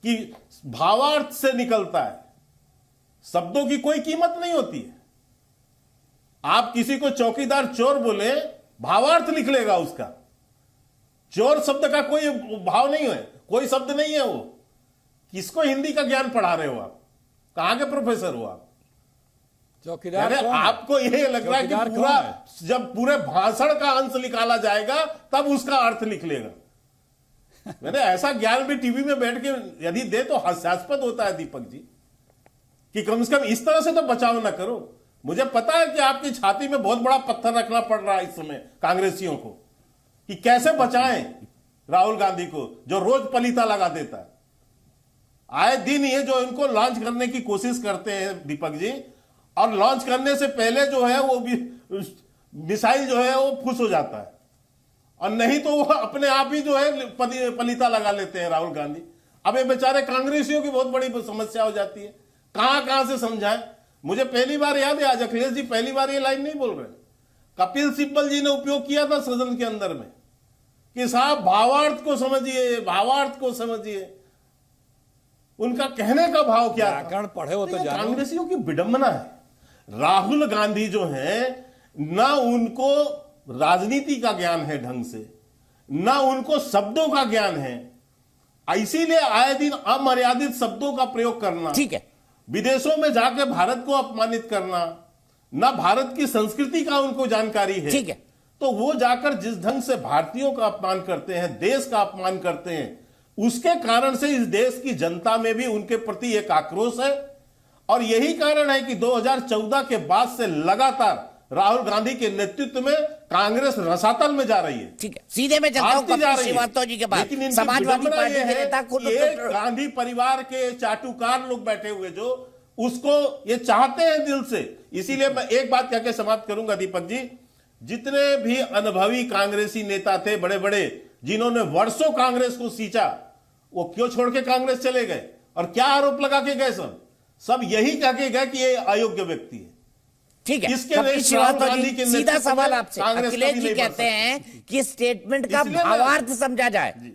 कि भावार्थ से निकलता है, शब्दों की कोई कीमत नहीं होती है। आप किसी को चौकीदार चोर बोले, भावार्थ निकलेगा उसका। चोर शब्द का कोई भाव नहीं है, कोई शब्द नहीं है वो। किसको हिंदी का ज्ञान पढ़ा रहे हो आप? कहां के प्रोफेसर हो आप? चौकीदार आपको ये लग रहा है कि पूरा, जब पूरे भाषण का अंश निकाला जाएगा तब उसका अर्थ निकलेगा। मैंने ऐसा ज्ञान भी टीवी में बैठ के यदि दे तो हास्यास्पद होता है दीपक जी, कि कम से कम इस तरह से तो बचाव ना करो। मुझे पता है कि आपकी छाती में बहुत बड़ा पत्थर रखना पड़ रहा है इस समय कांग्रेसियों को, कि कैसे बचाएं राहुल गांधी को, जो रोज पलीता लगा देता है। आए दिन ये जो इनको लॉन्च करने की कोशिश करते हैं दीपक जी, और लॉन्च करने से पहले जो है वो भी मिसाइल जो है वो फुस हो जाता है, और नहीं तो वो अपने आप ही जो है पलीता लगा लेते हैं राहुल गांधी। अब ये बेचारे कांग्रेसियों की बहुत बड़ी समस्या हो जाती है, कहां से समझाएं। मुझे पहली बार याद है, आज अखिलेश जी पहली बार ये लाइन नहीं बोल रहे, कपिल सिब्बल जी ने उपयोग किया था सदन के अंदर में, कि साहब भावार्थ को समझिए, भावार्थ को समझिए। उनका कहने का भाव क्या था? पढ़े हो तो कांग्रेसियों की विडंबना है। राहुल गांधी जो है, ना उनको राजनीति का ज्ञान है ढंग से, ना उनको शब्दों का ज्ञान है, इसीलिए आए दिन अमर्यादित शब्दों का प्रयोग करना, ठीक है, विदेशों में जाके भारत को अपमानित करना, ना भारत की संस्कृति का उनको जानकारी है, ठीक है, तो वो जाकर जिस ढंग से भारतीयों का अपमान करते हैं, देश का अपमान करते हैं, उसके कारण से इस देश की जनता में भी उनके प्रति एक आक्रोश है। और यही कारण है कि 2014 के बाद से लगातार राहुल गांधी के नेतृत्व में कांग्रेस रसातल में जा रही है। ठीक है, सीधे में चलता हूं कपिल श्रीवास्तव जी के बाद। समाजवादी पार्टी के नेता खुद गांधी परिवार के चाटुकार लोग बैठे हुए जो उसको ये चाहते हैं दिल से। इसीलिए मैं एक बात कह के समाप्त करूंगा दीपक जी, जितने भी अनुभवी कांग्रेसी नेता थे बड़े बड़े, जिन्होंने वर्षों कांग्रेस को सींचा, वो क्यों छोड़ के कांग्रेस चले गए और क्या आरोप लगा के गए? सब यही कह के गए कि ये अयोग्य व्यक्ति है। ठीक है, सीधा सवाल आपसे, अखिलेश जी कहते हैं कि स्टेटमेंट का भावार्थ समझा जाए।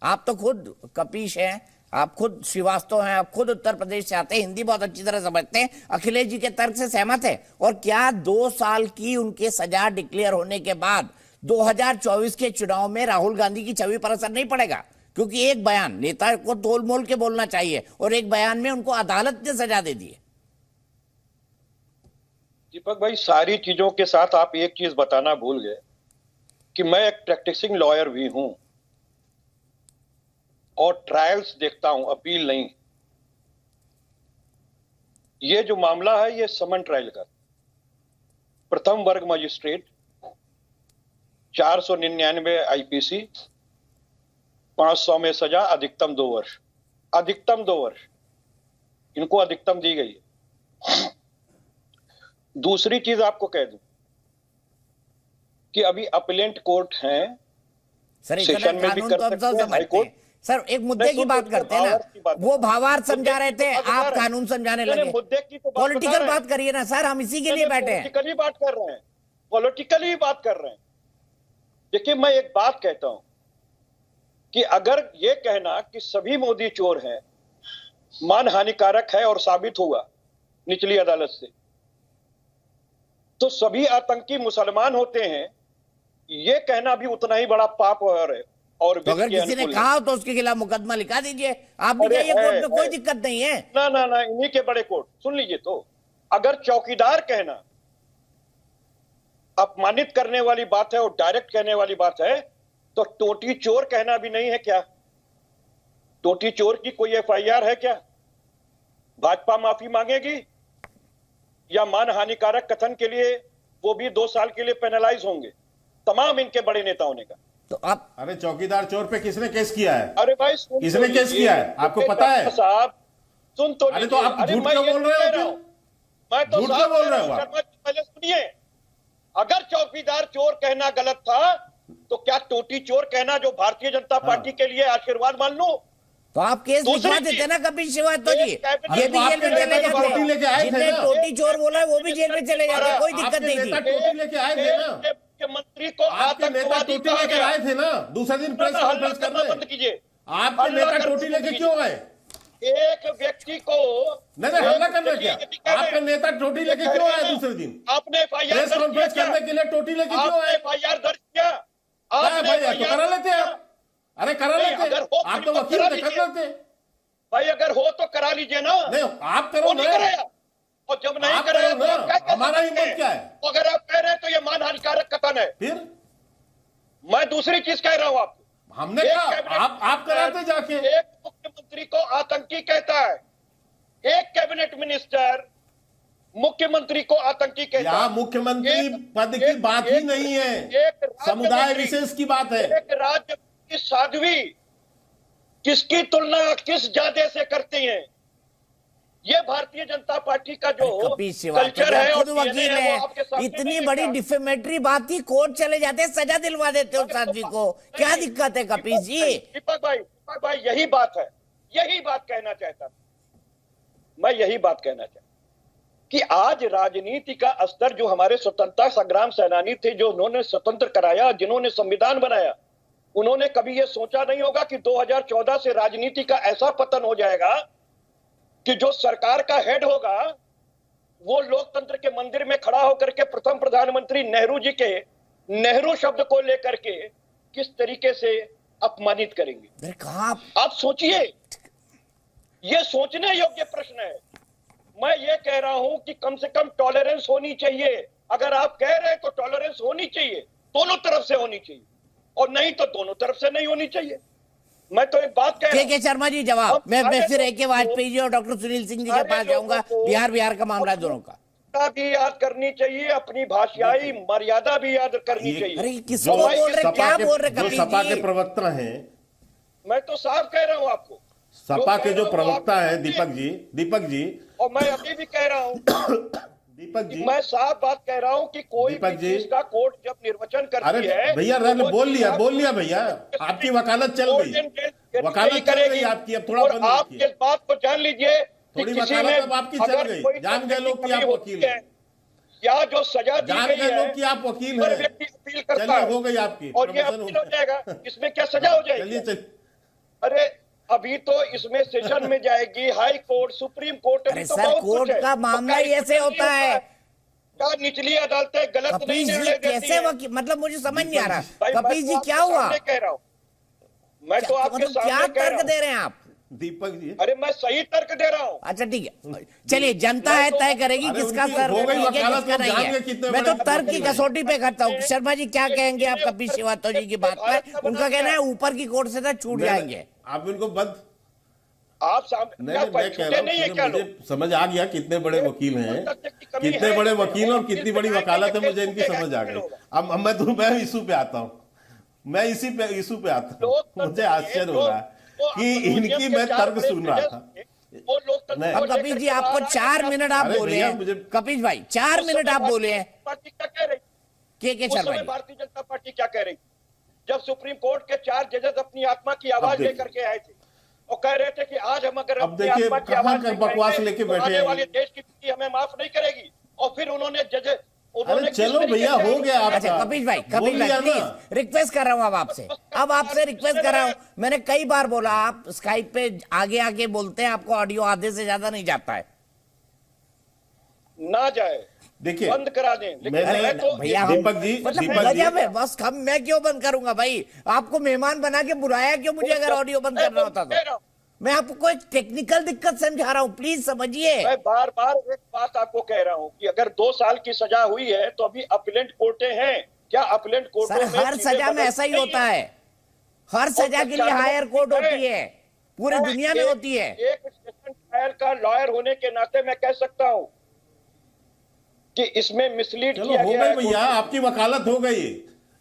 आप तो खुद कपीश हैं, आप खुद श्रीवास्तव हैं, आप खुद उत्तर प्रदेश से आते हैं, हिंदी बहुत अच्छी तरह समझते हैं, अखिलेश जी के तर्क से सहमत है? और क्या 2 साल की उनके सजा डिक्लेयर होने के बाद 2024 के चुनाव में राहुल गांधी की छवि पर असर नहीं पड़ेगा? क्योंकि एक बयान, नेता को तोल मोल के बोलना चाहिए, और एक बयान में उनको अदालत ने सजा दे दी है। दीपक भाई, सारी चीजों के साथ आप एक चीज बताना भूल गए कि मैं एक प्रैक्टिसिंग लॉयर भी हूं और ट्रायल्स देखता हूं, अपील नहीं। ये जो मामला है ये समन ट्रायल का, प्रथम वर्ग मजिस्ट्रेट, 499 आईपीसी, 500 में सजा, अधिकतम 2 वर्ष, अधिकतम 2 वर्ष इनको अधिकतम दी गई है। दूसरी चीज आपको कह दूं कि अभी अपीलेंट कोर्ट हैं, सेशन में भी कर सकते हैं, हाई कोर्ट। सर एक मुद्दे की बात करते हैं ना, वो भावार्थ समझा रहे थे, आप कानून समझाने लगे। मुद्दे की तो पॉलिटिकल बात करिए ना सर, हम इसी के लिए बैठे हैं। पॉलिटिकली बात कर रहे हैं, पॉलिटिकली बात कर रहे हैं। देखिए मैं एक बात कहता हूं कि अगर ये कहना कि सभी मोदी चोर हैं मान हानिकारक है और साबित हुआ निचली अदालत से, तो सभी आतंकी मुसलमान होते हैं, ये कहना भी उतना ही बड़ा पाप है। और तो अगर किसी ने कहा हो तो उसके खिलाफ मुकदमा लिखा दीजिए, आप भी जाइए कोर्ट में, कोई दिक्कत नहीं है। ना, इन्हीं के बड़े कोर्ट सुन लीजिए। तो अगर चौकीदार कहना अपमानित करने वाली बात है और डायरेक्ट कहने वाली बात है, तो टोटी चोर कहना भी नहीं है क्या? टोटी चोर की कोई एफआईआर है क्या? भाजपा माफी मांगेगी या मान हानिकारक कथन के लिए वो भी 2 साल के लिए पेनलाइज होंगे, तमाम इनके बड़े नेताओं ने कहा। तो आप, अरे चौकीदार चोर पे किसने केस किया है? अरे भाई किसने केस किया है आपको पता है? साहब सुन तो, अरे तो आप झूठ क्यों बोल रहे हो? मैं तो झूठ क्यों बोल रहे हो आप? शर्मा जी पहले सुनिए, अगर चौकीदार चोर कहना गलत था तो क्या टोटी चोर कहना जो भारतीय जनता पार्टी के लिए आशीर्वाद मान लूं? तो आप केस लिखवा देते ना कपिल श्रीवास्तव जी, ये भी जेल में चले जाते। जिन्हें टोटी चोर बोला है वो भी जेल में चले जाते, कोई दिक्कत नहीं थी। टोटी लेके आए थे ना, मुख्यमंत्री को आपके नेता टोटी लेके आए थे ना, दूसरे दिन प्रेस कॉन्फ्रेंस करना बंद कीजिए। आपके नेता टोटी लेके क्यों आए? एक व्यक्ति को नहीं हल्ला करना क्या? आपका नेता टोटी लेके क्यों आया दूसरे दिन? आपने प्रेस कॉन्फ्रेंस करने के लिए टोटी लेके क्यों आए? FIR दर्ज किया भैया, तो करा लेते आप। अरे करा लेते, आप तो वकील थे, कर लेते भाई। अगर हो तो करा लीजिए ना। नहीं आप करो ना, और जब नहीं कराया तो हमारा हिम्मत क्या है? अगर आप कह रहे हैं तो ये मान हानिकारक कथन है। फिर मैं दूसरी चीज कह रहा हूं आपको, हमने कहा आप कराते जाके। एक मुख्यमंत्री को आतंकी कहता है, एक कैबिनेट मिनिस्टर मुख्यमंत्री को आतंकी कहता है। मुख्यमंत्री पद की बात ही नहीं है, समुदाय विशेष की बात है। एक राज्य की साध्वी किसकी तुलना किस जादे से करती हैं? ये भारतीय जनता पार्टी का जो कल्चर है, खुद वकील है, इतनी बड़ी डिफेमेटरी बात थी, कोर्ट चले जाते, सजा दिलवा देते उस आदमी को, क्या दिक्कत है कपिल जी? दीपक भाई यही बात है, यही बात कहना चाहता था मैं, यही बात कहना चाहता कि आज राजनीति का स्तर, जो हमारे स्वतंत्रता संग्राम सेनानी थे, जो उन्होंने स्वतंत्र कराया, जिन्होंने संविधान बनाया, उन्होंने कभी यह सोचा नहीं होगा कि 2014 से राजनीति का ऐसा पतन हो जाएगा कि जो सरकार का हेड होगा वो लोकतंत्र के मंदिर में खड़ा होकर के प्रथम प्रधानमंत्री नेहरू जी के नेहरू शब्द को लेकर के किस तरीके से अपमानित करेंगे। आप सोचिए, ये सोचने योग्य प्रश्न है। मैं ये कह रहा हूं कि कम से कम टॉलरेंस होनी चाहिए। अगर आप कह रहे हैं तो टॉलरेंस होनी चाहिए, दोनों तरफ से होनी चाहिए, और नहीं तो दोनों तरफ से नहीं होनी चाहिए। मैं तो एक बात कह रहा हूं। के शर्मा जी जवाब, मैं फिर AK वाजपेयी जी और डॉक्टर सुनील सिंह जी के पास जाऊंगा। बिहार का मामला दोनों का भी याद करनी चाहिए, अपनी भाषाई मर्यादा भी याद करनी चाहिए। अरे किसको बोल रहे, क्या बोल रहे कपिल जी? सपा के प्रवक्ता हैं, मैं तो साफ कह रहा हूं आपको, सपा के जो प्रवक्ता है दीपक जी, और मैं अभी भी कह रहा हूं दीपक जी, मैं साफ बात कह रहा हूं कि कोई भी चीज का कोर्ट जब निर्वचन करती है, भैया बोल लिया भैया, आपकी वकालत चल गई, वकालत चल गई आपकी, अब थोड़ा बंद आप इस बात को जान लीजिए, थोड़ी वकालत अब आपकी चल गई, जान गए लोग कि आप वकील हैं, या जो सजा दी गई है लोग कि आप वकील हैं, व्यक्ति अपील करता है, हो गई आपकी, और ये अपील हो जाएगा, इसमें क्या सजा हो जाएगी? अरे अभी तो इसमें सेशन में जाएगी, हाई कोर्ट, सुप्रीम कोर्ट। अरे सर, कोर्ट का मामला ऐसे होता है, क्या निचली अदालतें गलत नहीं निर्णय देती हैं? कैसे वकील, मतलब मुझे समझ नहीं आ रहा कपिल जी, क्या हुआ? कह रहा हूँ मैं, तो आपके सामने क्या तर्क दे रहे हैं आप दीपक जी? अरे मैं सही तर्क दे रहा हूँ। अच्छा ठीक है, चलिए, जनता है तय करेगी किसका सर ठीक है किसका नहीं है। मैं तो तर्क की कसौटी पे करता हूँ। शर्मा जी क्या कहेंगे आप कपिल श्रीवास्तव जी की बात पर? उनका कहना है ऊपर की कोर्ट से तो छूट जाएंगे। आप इनको बंद, आप सामने मैं कह रहा हूँ, मुझे समझ आ गया कितने बड़े वकील हैं, कितने बड़े वकील और कितनी बड़ी वकालत है, मुझे इनकी समझ आ गई। अब मैं इशू पे आता हूँ, मैं इसी पे इशू पे आता हूँ। मुझे आश्चर्य हो रहा है कि इनकी मैं तर्क सुन रहा था। अब कपिल जी आपको 4 मिनट आप बोले हैं, कपिल भाई 4 मिनट आप बोले हैं। पार्टी क्या कह रही? के शर्मा जी, भारतीय जनता पार्टी क्या कह रही? जब सुप्रीम कोर्ट के 4 जजेस अपनी आत्मा की आवाज लेकर के आए थे और कह रहे थे कि आज हम अगर अब देखिए कहां बकवास लेके बैठे आने वाले देश की हमें माफ नहीं करेगी, और फिर उन्होंने जजेस, अरे चलो भैया हो गया आपका। अच्छा कपिल भाई प्लीज रिक्वेस्ट कर रहा हूँ अब आपसे रिक्वेस्ट कर रहा हूँ। मैंने कई बार बोला, आप स्काइप पे आगे आके बोलते हैं, आपको ऑडियो आधे से ज्यादा नहीं जाता है। ना जाए, देखिए बंद करा दें। तो भैया दीपक जी, बस मैं क्यों बंद करूंगा भाई? आपको मेहमान बना के बुलाया क्यों मुझे, अगर ऑडियो बंद करना होता तो? मैं आपको एक टेक्निकल दिक्कत समझा रहा हूँ, प्लीज समझिए। मैं बार बार एक बात आपको कह रहा हूँ कि अगर 2 साल की सजा हुई है तो अभी अपीलेंट कोर्टें हैं क्या? अपीलेंट कोर्ट हर सजा में ऐसा ही होता है, हर सजा के लिए हायर कोर्ट होती है, पूरी दुनिया में होती है। एक सेशन ट्रायल का लॉयर होने के नाते मैं कह सकता हूँ कि इसमें मिसलीड किया गया है। भैया आपकी वकालत हो गई,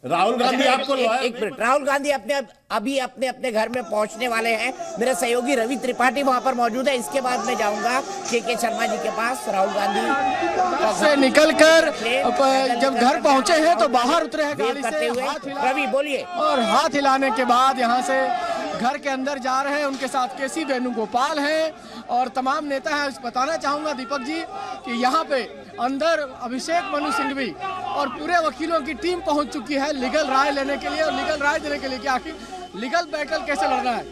राहुल गांधी आपको एक मिनट, राहुल गांधी अभी अपने घर में पहुंचने वाले हैं। मेरे सहयोगी रवि त्रिपाठी वहां पर मौजूद है। इसके बाद मैं जाऊंगा के शर्मा जी के पास। राहुल गांधी से निकलकर जब घर पहुंचे हैं तो बाहर उतरे हैं गाड़ी से, रवि बोलिए, और हाथ हिलाने के बाद यहां से घर के अंदर जा रहे हैं। उनके साथ केसी वेणुगोपाल हैं और तमाम नेता हैं। बताना चाहूंगा दीपक जी कि यहाँ पे अंदर अभिषेक मनु सिंघवी और पूरे वकीलों की टीम पहुंच चुकी है लीगल राय लेने के लिए और लीगल राय देने के लिए कि आखिर लीगल बैटल कैसे लड़ना है।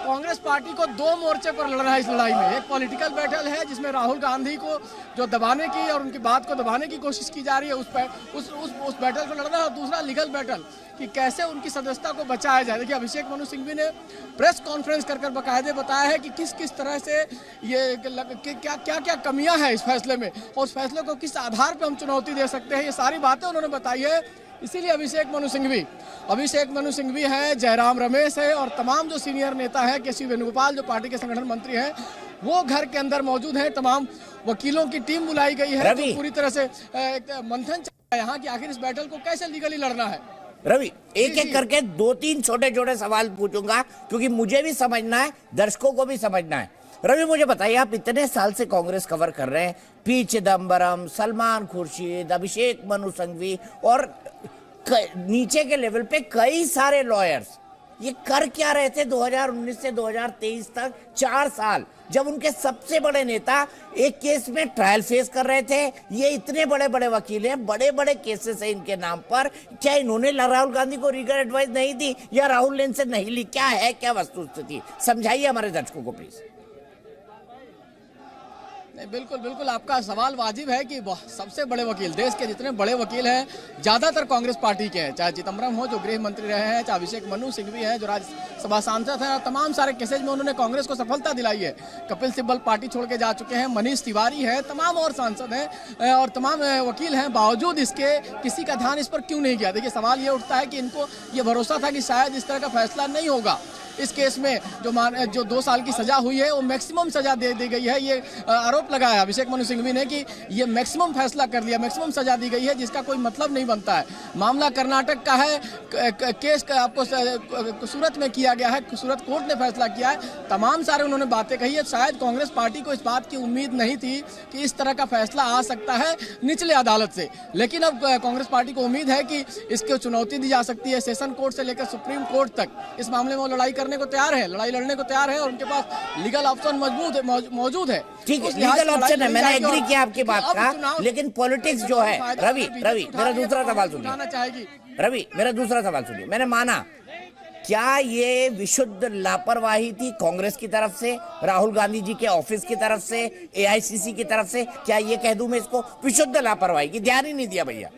कांग्रेस पार्टी को दो मोर्चे पर लड़ना है इस लड़ाई में। एक पॉलिटिकल बैटल है जिसमें राहुल गांधी को जो दबाने की और उनकी बात को दबाने की कोशिश की जा रही है, उस बैटल पर लड़ना है। और दूसरा लीगल बैटल कि कैसे उनकी सदस्यता को बचाया जाए। देखिए अभिषेक मनु सिंघवी ने प्रेस कॉन्फ्रेंस कर बाकायदे बताया है कि किस तरह से ये क्या कमियां हैं इस फैसले में और उस फैसले को किस आधार पर हम चुनौती दे सकते हैं। ये सारी बातें उन्होंने बताई है। इसीलिए अभिषेक मनु सिंघवी है, जयराम रमेश है और तमाम जो सीनियर नेता हैं, केसी वेणुगोपाल जो पार्टी के संगठन मंत्री हैं, वो घर के अंदर मौजूद हैं। तमाम वकीलों की टीम बुलाई गई है जो पूरी तरह से मंथन चल रहा है यहाँ कि आखिर इस बैटल को कैसे लीगली लड़ना है। रवि, एक करके 2-3 छोटे सवाल पूछूंगा क्योंकि मुझे भी समझना है, दर्शकों को भी समझना है। रवि मुझे बताइए, आप इतने साल से कांग्रेस कवर कर रहे हैं, पी चिदम्बरम, सलमान खुर्शीद, अभिषेक मनु सिंघवी और नीचे के लेवल पे कई सारे लॉयर्स, ये कर क्या रहे थे 2019 से 2023 तक 4 साल, जब उनके सबसे बड़े नेता एक केस में ट्रायल फेस कर रहे थे। ये इतने बड़े वकील हैं, बड़े केसेस हैं इनके नाम पर। क्या इन्होंने राहुल गांधी को लीगल एडवाइस नहीं दी या राहुल ने इनसे नहीं ली? क्या है, क्या वस्तुस्थिति, समझाइए हमारे दर्शकों को प्लीज। बिल्कुल आपका सवाल वाजिब है कि सबसे बड़े वकील, देश के जितने बड़े वकील हैं ज़्यादातर कांग्रेस पार्टी के हैं, चाहे चिदम्बरम हो जो गृह मंत्री रहे हैं, चाहे अभिषेक मनु सिंघवी हैं जो राज्यसभा सांसद हैं, और तमाम सारे केसेज में उन्होंने कांग्रेस को सफलता दिलाई है। कपिल सिब्बल पार्टी छोड़ के जा चुके हैं, मनीष तिवारी है, तमाम और सांसद हैं और तमाम वकील हैं। बावजूद इसके किसी का ध्यान इस पर क्यों नहीं गया? देखिए सवाल ये उठता है कि इनको ये भरोसा था कि शायद इस तरह का फैसला नहीं होगा। इस केस में जो 2 साल की सजा हुई है वो मैक्सिमम सजा दे दी गई है। ये आरोप लगाया अभिषेक मनु सिंघवी ने कि ये मैक्सिमम फैसला कर लिया, मैक्सिमम सजा दी गई है जिसका कोई मतलब नहीं बनता है। मामला कर्नाटक का है, केस का आपको सूरत में किया गया है, सूरत कोर्ट ने फैसला किया है। तमाम सारे उन्होंने बातें कही है। शायद कांग्रेस पार्टी को इस बात की उम्मीद नहीं थी कि इस तरह का फैसला आ सकता है निचले अदालत से, लेकिन अब कांग्रेस पार्टी को उम्मीद है कि इसको चुनौती दी जा सकती है। सेशन कोर्ट से लेकर सुप्रीम कोर्ट तक इस मामले में वो लड़ाई करने को तैयार है, लड़ाई लड़ने को तैयार है और उनके पास लीगल ऑप्शन मौजूद है। ठीक है, लीगल ऑप्शन है, मैंने एग्री किया आपकी बात का, लेकिन पॉलिटिक्स जो है, रवि मेरा दूसरा सवाल सुनिए। रवि मेरा दूसरा सवाल सुनिए। मैंने माना, क्या ये विशुद्ध लापरवाही थी कांग्रेस की तरफ से, राहुल गांधी जी के ऑफिस की तरफ से, एआईसीसी की तरफ से? क्या ये कह दूं मैं इसको विशुद्ध लापरवाही की, ध्यान ही नहीं दिया भैया?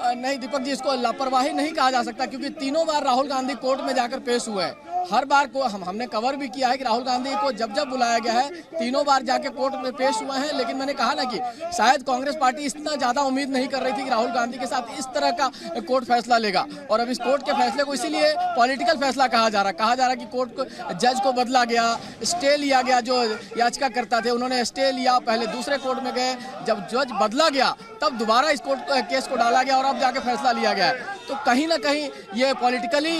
नहीं दीपक जी, इसको लापरवाही नहीं कहा जा सकता क्योंकि 3 बार राहुल गांधी कोर्ट में जाकर पेश हुए हैं। हर बार को हमने कवर भी किया है कि राहुल गांधी को जब बुलाया गया है 3 बार जाके कोर्ट में पेश हुए हैं। लेकिन मैंने कहा ना कि शायद कांग्रेस पार्टी इतना ज्यादा उम्मीद नहीं कर रही थी कि राहुल गांधी के साथ इस तरह का कोर्ट फैसला लेगा। और अब इस कोर्ट के फैसले को इसीलिए पॉलिटिकल फैसला कहा जा रहा है कि कोर्ट को जज को बदला गया, स्टे लिया गया। जो याचिका करता थे उन्होंने स्टे लिया, पहले दूसरे कोर्ट में गए, जब जज बदला गया तब दोबारा इस कोर्ट केस को डाला गया और अब जाके फैसला लिया गया है। तो कहीं ना कहीं ये पॉलिटिकली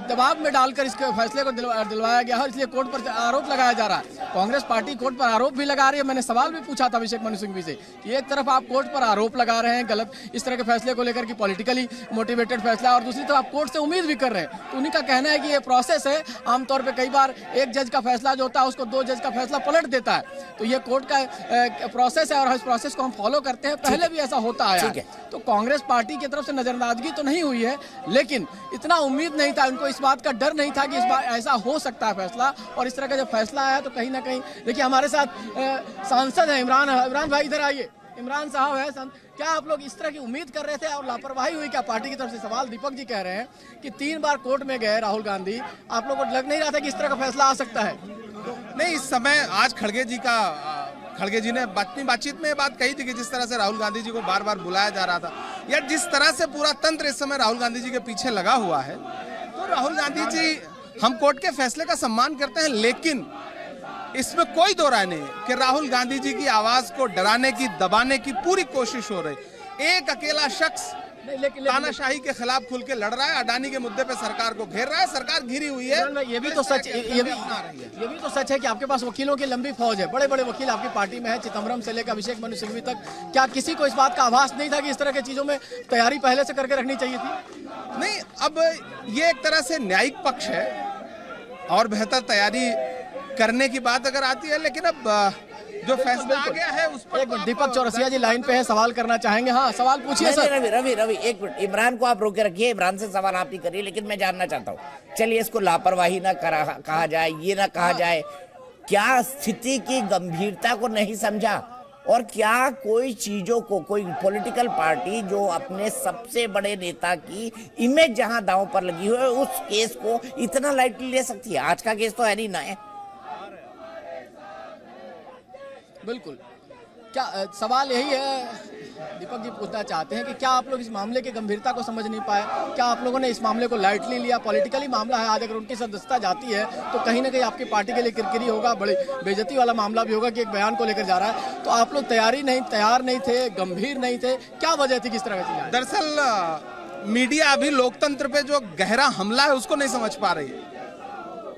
दबाव में डालकर इसके फैसले को दिलवाया गया है, इसलिए कोर्ट पर आरोप लगाया जा रहा है। कांग्रेस पार्टी कोर्ट पर आरोप भी लगा रही है। मैंने सवाल भी पूछा था अभिषेक मनु सिंघवी से कि एक तरफ आप कोर्ट पर आरोप लगा रहे हैं गलत इस तरह के फैसले को लेकर कि पॉलिटिकली मोटिवेटेड फैसला, और दूसरी तरफ आप कोर्ट से उम्मीद भी कर रहे हैं। तो उन्हीं का कहना है कि ये प्रोसेस है। आमतौर पर कई बार एक जज का फैसला जो होता है उसको 2 जज का फैसला पलट देता है। तो ये कोर्ट का प्रोसेस है और इस प्रोसेस को हम फॉलो करते हैं। पहले भी ऐसा होता आया है। तो कांग्रेस पार्टी की तरफ से नजरअंदाजगी तो नहीं हुई है, लेकिन इतना उम्मीद नहीं था, उनको इस बात का डर नहीं था कि इस बार ऐसा हो सकता है फैसला। और इस तरह का जब फैसला आया तो कहीं ना कहीं देखिए हमारे साथ सांसद है इमरान भाई, इधर आइए। इमरान साहब है, क्या आप लोग इस तरह की उम्मीद कर रहे थे और लापरवाही हुई क्या पार्टी की तरफ से? सवाल दीपक जी कह रहे हैं कि 3 बार कोर्ट में गए राहुल गांधी, आप लोगों को लग नहीं रहा था कि इस तरह का फैसला आ सकता है? नहीं, इस समय आज खड़गे जी ने अपनी बातचीत में बात कही थी कि जिस तरह से राहुल गांधी जी को बार बार बुलाया जा रहा था या जिस तरह से पूरा तंत्र इस समय राहुल गांधी जी के पीछे लगा हुआ है, तो राहुल गांधी जी, हम कोर्ट के फैसले का सम्मान करते हैं, लेकिन इसमें कोई दो राय नहीं है कि राहुल गांधी जी की आवाज को डराने की, दबाने की पूरी कोशिश हो रही। एक अकेला शख्स तानाशाही के खिलाफ खुल के लड़ रहा है, अडानी के मुद्दे पे सरकार को घेर रहा है, सरकार घिरी हुई है। ये भी तो सच है कि आपके पास वकीलों की लंबी फौज है, बड़े बड़े वकील आपकी पार्टी में है, चिदम्बरम से लेकर अभिषेक मनु सिंघवी तक। क्या किसी को इस बात का आभास नहीं था कि इस तरह की चीजों में तैयारी पहले से करके रखनी चाहिए थी? नहीं, अब ये एक तरह से न्यायिक पक्ष है और बेहतर तैयारी करने की बात अगर आती है, लेकिन अब जो फैसला आ गया है उस पर एक मिनट, दीपक चौरसिया जी लाइन पे है, सवाल करना चाहेंगे? हाँ, सवाल पूछिए सर। रवि एक मिनट, इमरान को आप रोके रखिए, इमरान से सवाल आप ही करिए, लेकिन मैं जानना चाहता हूँ, चलिए इसको लापरवाही ना कहा जाए, ये ना कहा जाए, क्या स्थिति की गंभीरता को नहीं समझा? और क्या कोई चीजों को, कोई पॉलिटिकल पार्टी जो अपने सबसे बड़े नेता की इमेज जहां दांव पर लगी हुई है, उस केस को इतना लाइटली ले सकती है? आज का केस तो है नहीं ना है। बिल्कुल, क्या सवाल यही है दीपक जी पूछना चाहते हैं कि क्या आप लोग इस मामले की गंभीरता को समझ नहीं पाए? क्या आप लोगों ने इस मामले को लाइटली लिया? पॉलिटिकली मामला है, आज अगर उनकी सदस्यता जाती है तो कहीं ना कहीं आपकी पार्टी के लिए किरकिरी होगा, बड़ी बेइज्जती वाला मामला भी होगा कि एक बयान को लेकर जा रहा है। तो आप लोग तैयार नहीं थे, गंभीर नहीं थे, क्या वजह थी, किस तरह की चीज? दरअसल मीडिया अभी लोकतंत्र पे जो गहरा हमला है उसको नहीं समझ पा रही है।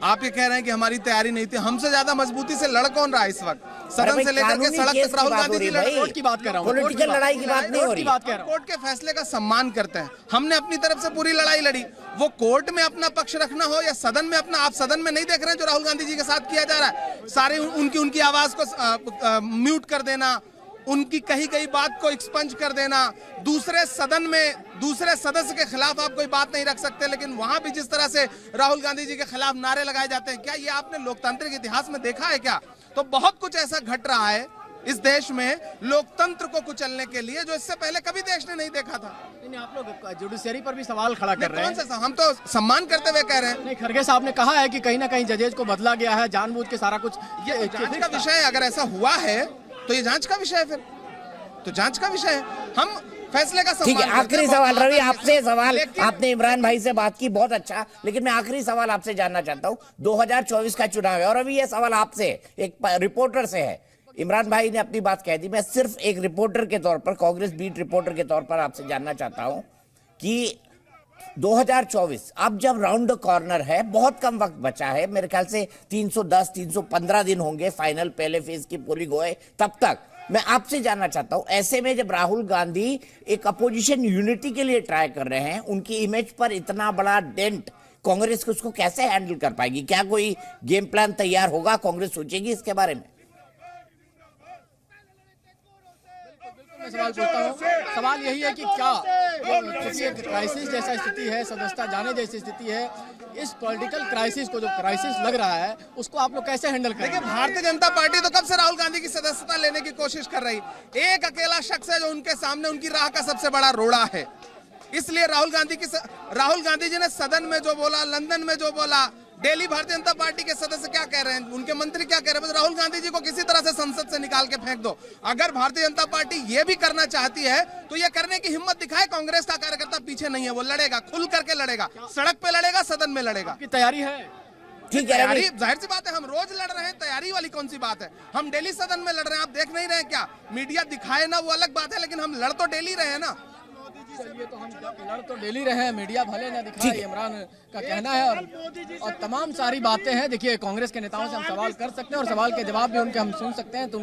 आप ये कह रहे हैं कि हमारी तैयारी नहीं थी, हमसे ज्यादा मजबूती से लड़ कौन रहा है इस वक्त? सदन से लेकर के सड़क तक राहुल गांधी जी लड़। कोर्ट की बात कर रहा हूं, पॉलिटिकल लड़ाई की बात नहीं हो रही। कोर्ट के फैसले का सम्मान करते हैं, हमने अपनी तरफ से पूरी लड़ाई लड़ी। वो कोर्ट में अपना पक्ष रखना हो या सदन में अपना, आप सदन में नहीं देख रहे हैं जो राहुल गांधी जी के साथ किया जा रहा है? सारे उनकी आवाज को म्यूट कर देना, उनकी कही गई बात को एक्सपंज कर देना, दूसरे सदन में दूसरे सदस्य के खिलाफ आप कोई बात नहीं रख सकते, लेकिन वहां भी जिस तरह से राहुल गांधी जी के खिलाफ नारे लगाए जाते हैं, क्या ये आपने लोकतांत्रिक इतिहास में देखा है क्या? तो बहुत कुछ ऐसा घट रहा है इस देश में लोकतंत्र को कुचलने के लिए, जो इससे पहले कभी देश ने नहीं देखा था। नहीं, आप लोग जुडिशरी पर भी सवाल खड़ा कर रहे हैं। हम तो सम्मान करते हुए कह रहे हैं। नहीं, खड़गे साहब ने कहा है कि कहीं ना कहीं जजेज को बदला गया है, जानबूझ के सारा कुछ। ये जांच का विषय है, अगर ऐसा हुआ है तो ये जांच का विषय है, फिर तो जांच का विषय है। हम फैसले का ठीक है। आखिरी सवाल रवि, आपसे सवाल, आपने इमरान भाई से बात की, बहुत अच्छा, लेकिन मैं आखिरी सवाल आपसे जानना चाहता हूं। 2024 का चुनाव है और अभी ये सवाल आपसे, एक रिपोर्टर से है। इमरान भाई ने अपनी बात कह दी, मैं सिर्फ एक रिपोर्टर के तौर पर, कांग्रेस बीट रिपोर्टर के तौर पर आपसे जानना चाहता हूं कि 2024 अब जब राउंड द कॉर्नर है, बहुत कम वक्त बचा है, मेरे ख्याल से 310-315 दिन होंगे फाइनल पहले फेज की पोलिंग होए तब तक। मैं आपसे जानना चाहता हूं, ऐसे में जब राहुल गांधी एक अपोजिशन यूनिटी के लिए ट्राई कर रहे हैं, उनकी इमेज पर इतना बड़ा डेंट, कांग्रेस को उसको कैसे हैंडल कर पाएगी? क्या कोई गेम प्लान तैयार होगा? कांग्रेस सोचेगी इसके बारे में? सवाल पूछता हूँ, सवाल यही है कि क्या एक क्राइसिस जैसा स्थिति है, सदस्यता जाने जैसी स्थिति है, इस पॉलिटिकल क्राइसिस को, जो क्राइसिस लग रहा है, उसको आप लोग कैसे हैंडल करेंगे? देखिए, भारतीय जनता पार्टी तो कब से राहुल गांधी की सदस्यता लेने की कोशिश कर रही, एक अकेला शख्स है जो उनके सामने उनकी राह का सबसे बड़ा रोड़ा है। इसलिए राहुल गांधी जी ने सदन में जो बोला, लंदन में जो बोला, दिल्ली भारतीय जनता पार्टी के सदस्य क्या कह रहे हैं, उनके मंत्री क्या कह रहे हैं, बस राहुल गांधी जी को किसी तरह से संसद से निकाल के फेंक दो। अगर भारतीय जनता पार्टी ये भी करना चाहती है तो ये करने की हिम्मत दिखाए। कांग्रेस का कार्यकर्ता पीछे नहीं है, वो लड़ेगा, खुल करके लड़ेगा, सड़क पे लड़ेगा, सदन में लड़ेगा। तैयारी है? ठीक है, तैयारी जाहिर सी बात है, हम रोज लड़ रहे हैं, तैयारी वाली कौन सी बात है? हम डेली सदन में लड़ रहे हैं, आप देख नहीं रहे हैं क्या? मीडिया दिखाए ना, वो अलग बात है, लेकिन हम लड़ तो डेली रहे हैं ना। चलिए, तो हम लड़ तो डेली रहे हैं, मीडिया भले ना दिखाए, इमरान का कहना है, और तमाम सारी बातें हैं। देखिए, कांग्रेस के नेताओं से हम सवाल कर सकते हैं और सवाल के जवाब भी उनके हम सुन सकते हैं, तो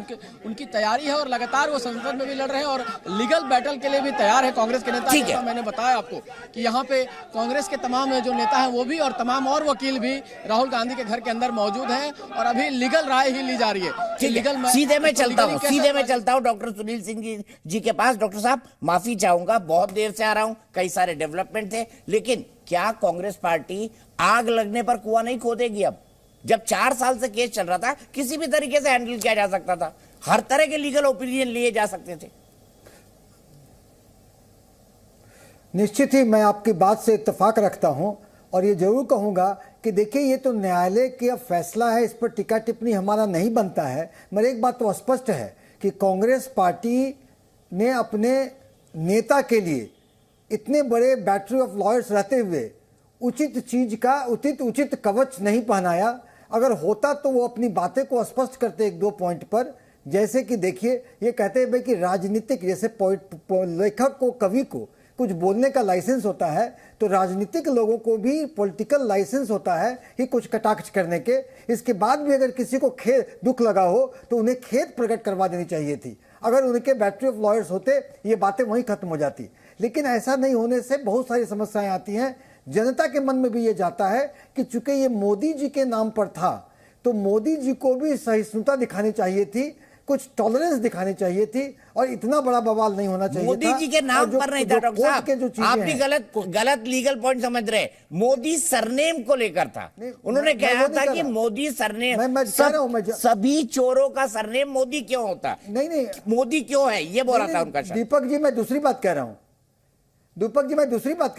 उनकी तैयारी है और लगातार वो संसद में भी लड़ रहे हैं और लीगल बैटल के लिए भी तैयार है कांग्रेस के नेता। जैसा मैंने बताया आपको कि यहाँ पे कांग्रेस के तमाम जो नेता हैं वो भी और तमाम और वकील भी राहुल गांधी के घर के अंदर मौजूद हैं और अभी लीगल राय ही ली जा रही है। लीगल सीधे में चलता हूँ डॉक्टर सुनील सिंह जी के पास। डॉक्टर साहब, माफी चाहूंगा, बहुत देर से आ रहा हूं, कई सारे डेवलपमेंट थे, लेकिन क्या कांग्रेस पार्टी आग लगने पर कुआं नहीं खोदेगी? अब जब 4 साल से केस चल रहा था, किसी भी तरीके से हैंडल किया जा सकता था, हर तरह के लीगल ओपिनियन लिए जा सकते थे। निश्चित ही मैं आपकी बात से इत्तेफाक रखता हूं और ये जरूर कहूंगा कि देखिए, ये तो न्यायालय का फैसला है, इस पर टीका टिप्पणी हमारा नहीं बनता है, मगर एक बात तो स्पष्ट है कि कांग्रेस पार्टी ने अपने नेता के लिए इतने बड़े बैटरी ऑफ लॉयर्स रहते हुए उचित चीज का उचित कवच नहीं पहनाया। अगर होता तो वो अपनी बातें को स्पष्ट करते 1-2 पॉइंट पर जैसे कि देखिए, ये कहते हैं भाई कि राजनीतिक, जैसे लेखक को, कवि को कुछ बोलने का लाइसेंस होता है, तो राजनीतिक लोगों को भी पॉलिटिकल लाइसेंस होता है कि कुछ कटाक्ष करने के। इसके बाद भी अगर किसी को दुख लगा हो तो उन्हें खेद प्रकट करवा देनी चाहिए थी। अगर उनके बैटरी ऑफ लॉयर्स होते, ये बातें वहीं खत्म हो जाती। लेकिन ऐसा नहीं होने से बहुत सारी समस्याएं आती हैं। जनता के मन में भी ये जाता है कि चूंकि ये मोदी जी के नाम पर था, तो मोदी जी को भी सहिष्णुता दिखानी चाहिए थी, कुछ टॉलरेंस दिखानी चाहिए थी, और इतना बड़ा बवाल नहीं होना चाहिए मोदी था। जी के नाम पर नहीं था डॉक्टर साहब, आप भी हैं। गलत लीगल पॉइंट समझ रहे। मोदी सरनेम को लेकर था। उन्होंने कहा था कि मोदी सरनेम, सभी चोरों का सरनेम मोदी क्यों होता? नहीं, मोदी क्यों है, ये बोला था उनका शब्द। दीपक जी, मैं दूसरी बात कह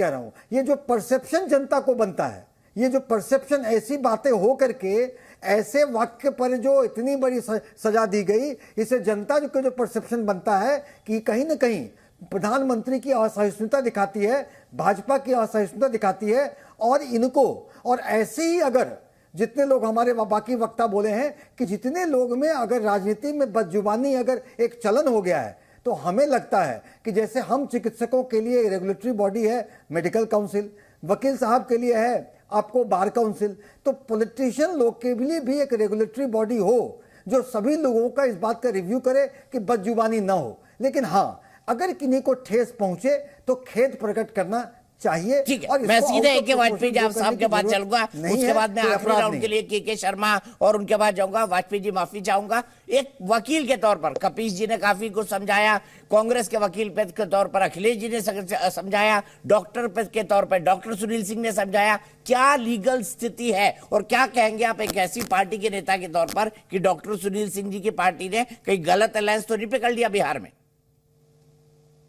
रहा हूं। ये जो परसेप्शन जनता को बनता है, ये जो परसेप्शन, ऐसी बातें हो करके, ऐसे वाक्य पर जो इतनी बड़ी सजा दी गई, इससे जनता को जो परसेप्शन बनता है कि कहीं ना कहीं प्रधानमंत्री की असहिष्णुता दिखाती है, भाजपा की असहिष्णुता दिखाती है, और इनको, और ऐसे ही अगर जितने लोग हमारे बाकी वक्ता बोले हैं कि जितने लोग में अगर राजनीति में बदजुबानी अगर एक चलन हो गया है, तो हमें लगता है कि जैसे हम चिकित्सकों के लिए रेगुलेटरी बॉडी है मेडिकल काउंसिल, वकील साहब के लिए है आपको बार काउंसिल, तो पॉलिटिशियन लोग के लिए भी एक रेगुलेटरी बॉडी हो जो सभी लोगों का इस बात का रिव्यू करे कि बदजुबानी ना हो। लेकिन हाँ, अगर किन्हीं को ठेस पहुंचे तो खेद प्रकट करना चाहिए। ठीक है, मैं सीधे ए के वाजपेयी साहब के बाद चलूंगा, उसके बाद मैं आखिरी राउंड के लिए के शर्मा और उनके बाद जाऊंगा। वाजपेयी जी माफी चाहूंगा। एक वकील के तौर पर कपिश जी ने काफी कुछ समझाया, कांग्रेस के वकील पद के तौर पर अखिलेश जी ने समझाया, डॉक्टर पद के तौर पर डॉक्टर सुनील सिंह ने समझाया। क्या लीगल स्थिति है और क्या कहेंगे आप एक ऐसी पार्टी के नेता के तौर पर कि डॉक्टर सुनील सिंह जी की पार्टी ने कहीं गलत अलायंस तो नहीं पकड़ लिया बिहार में?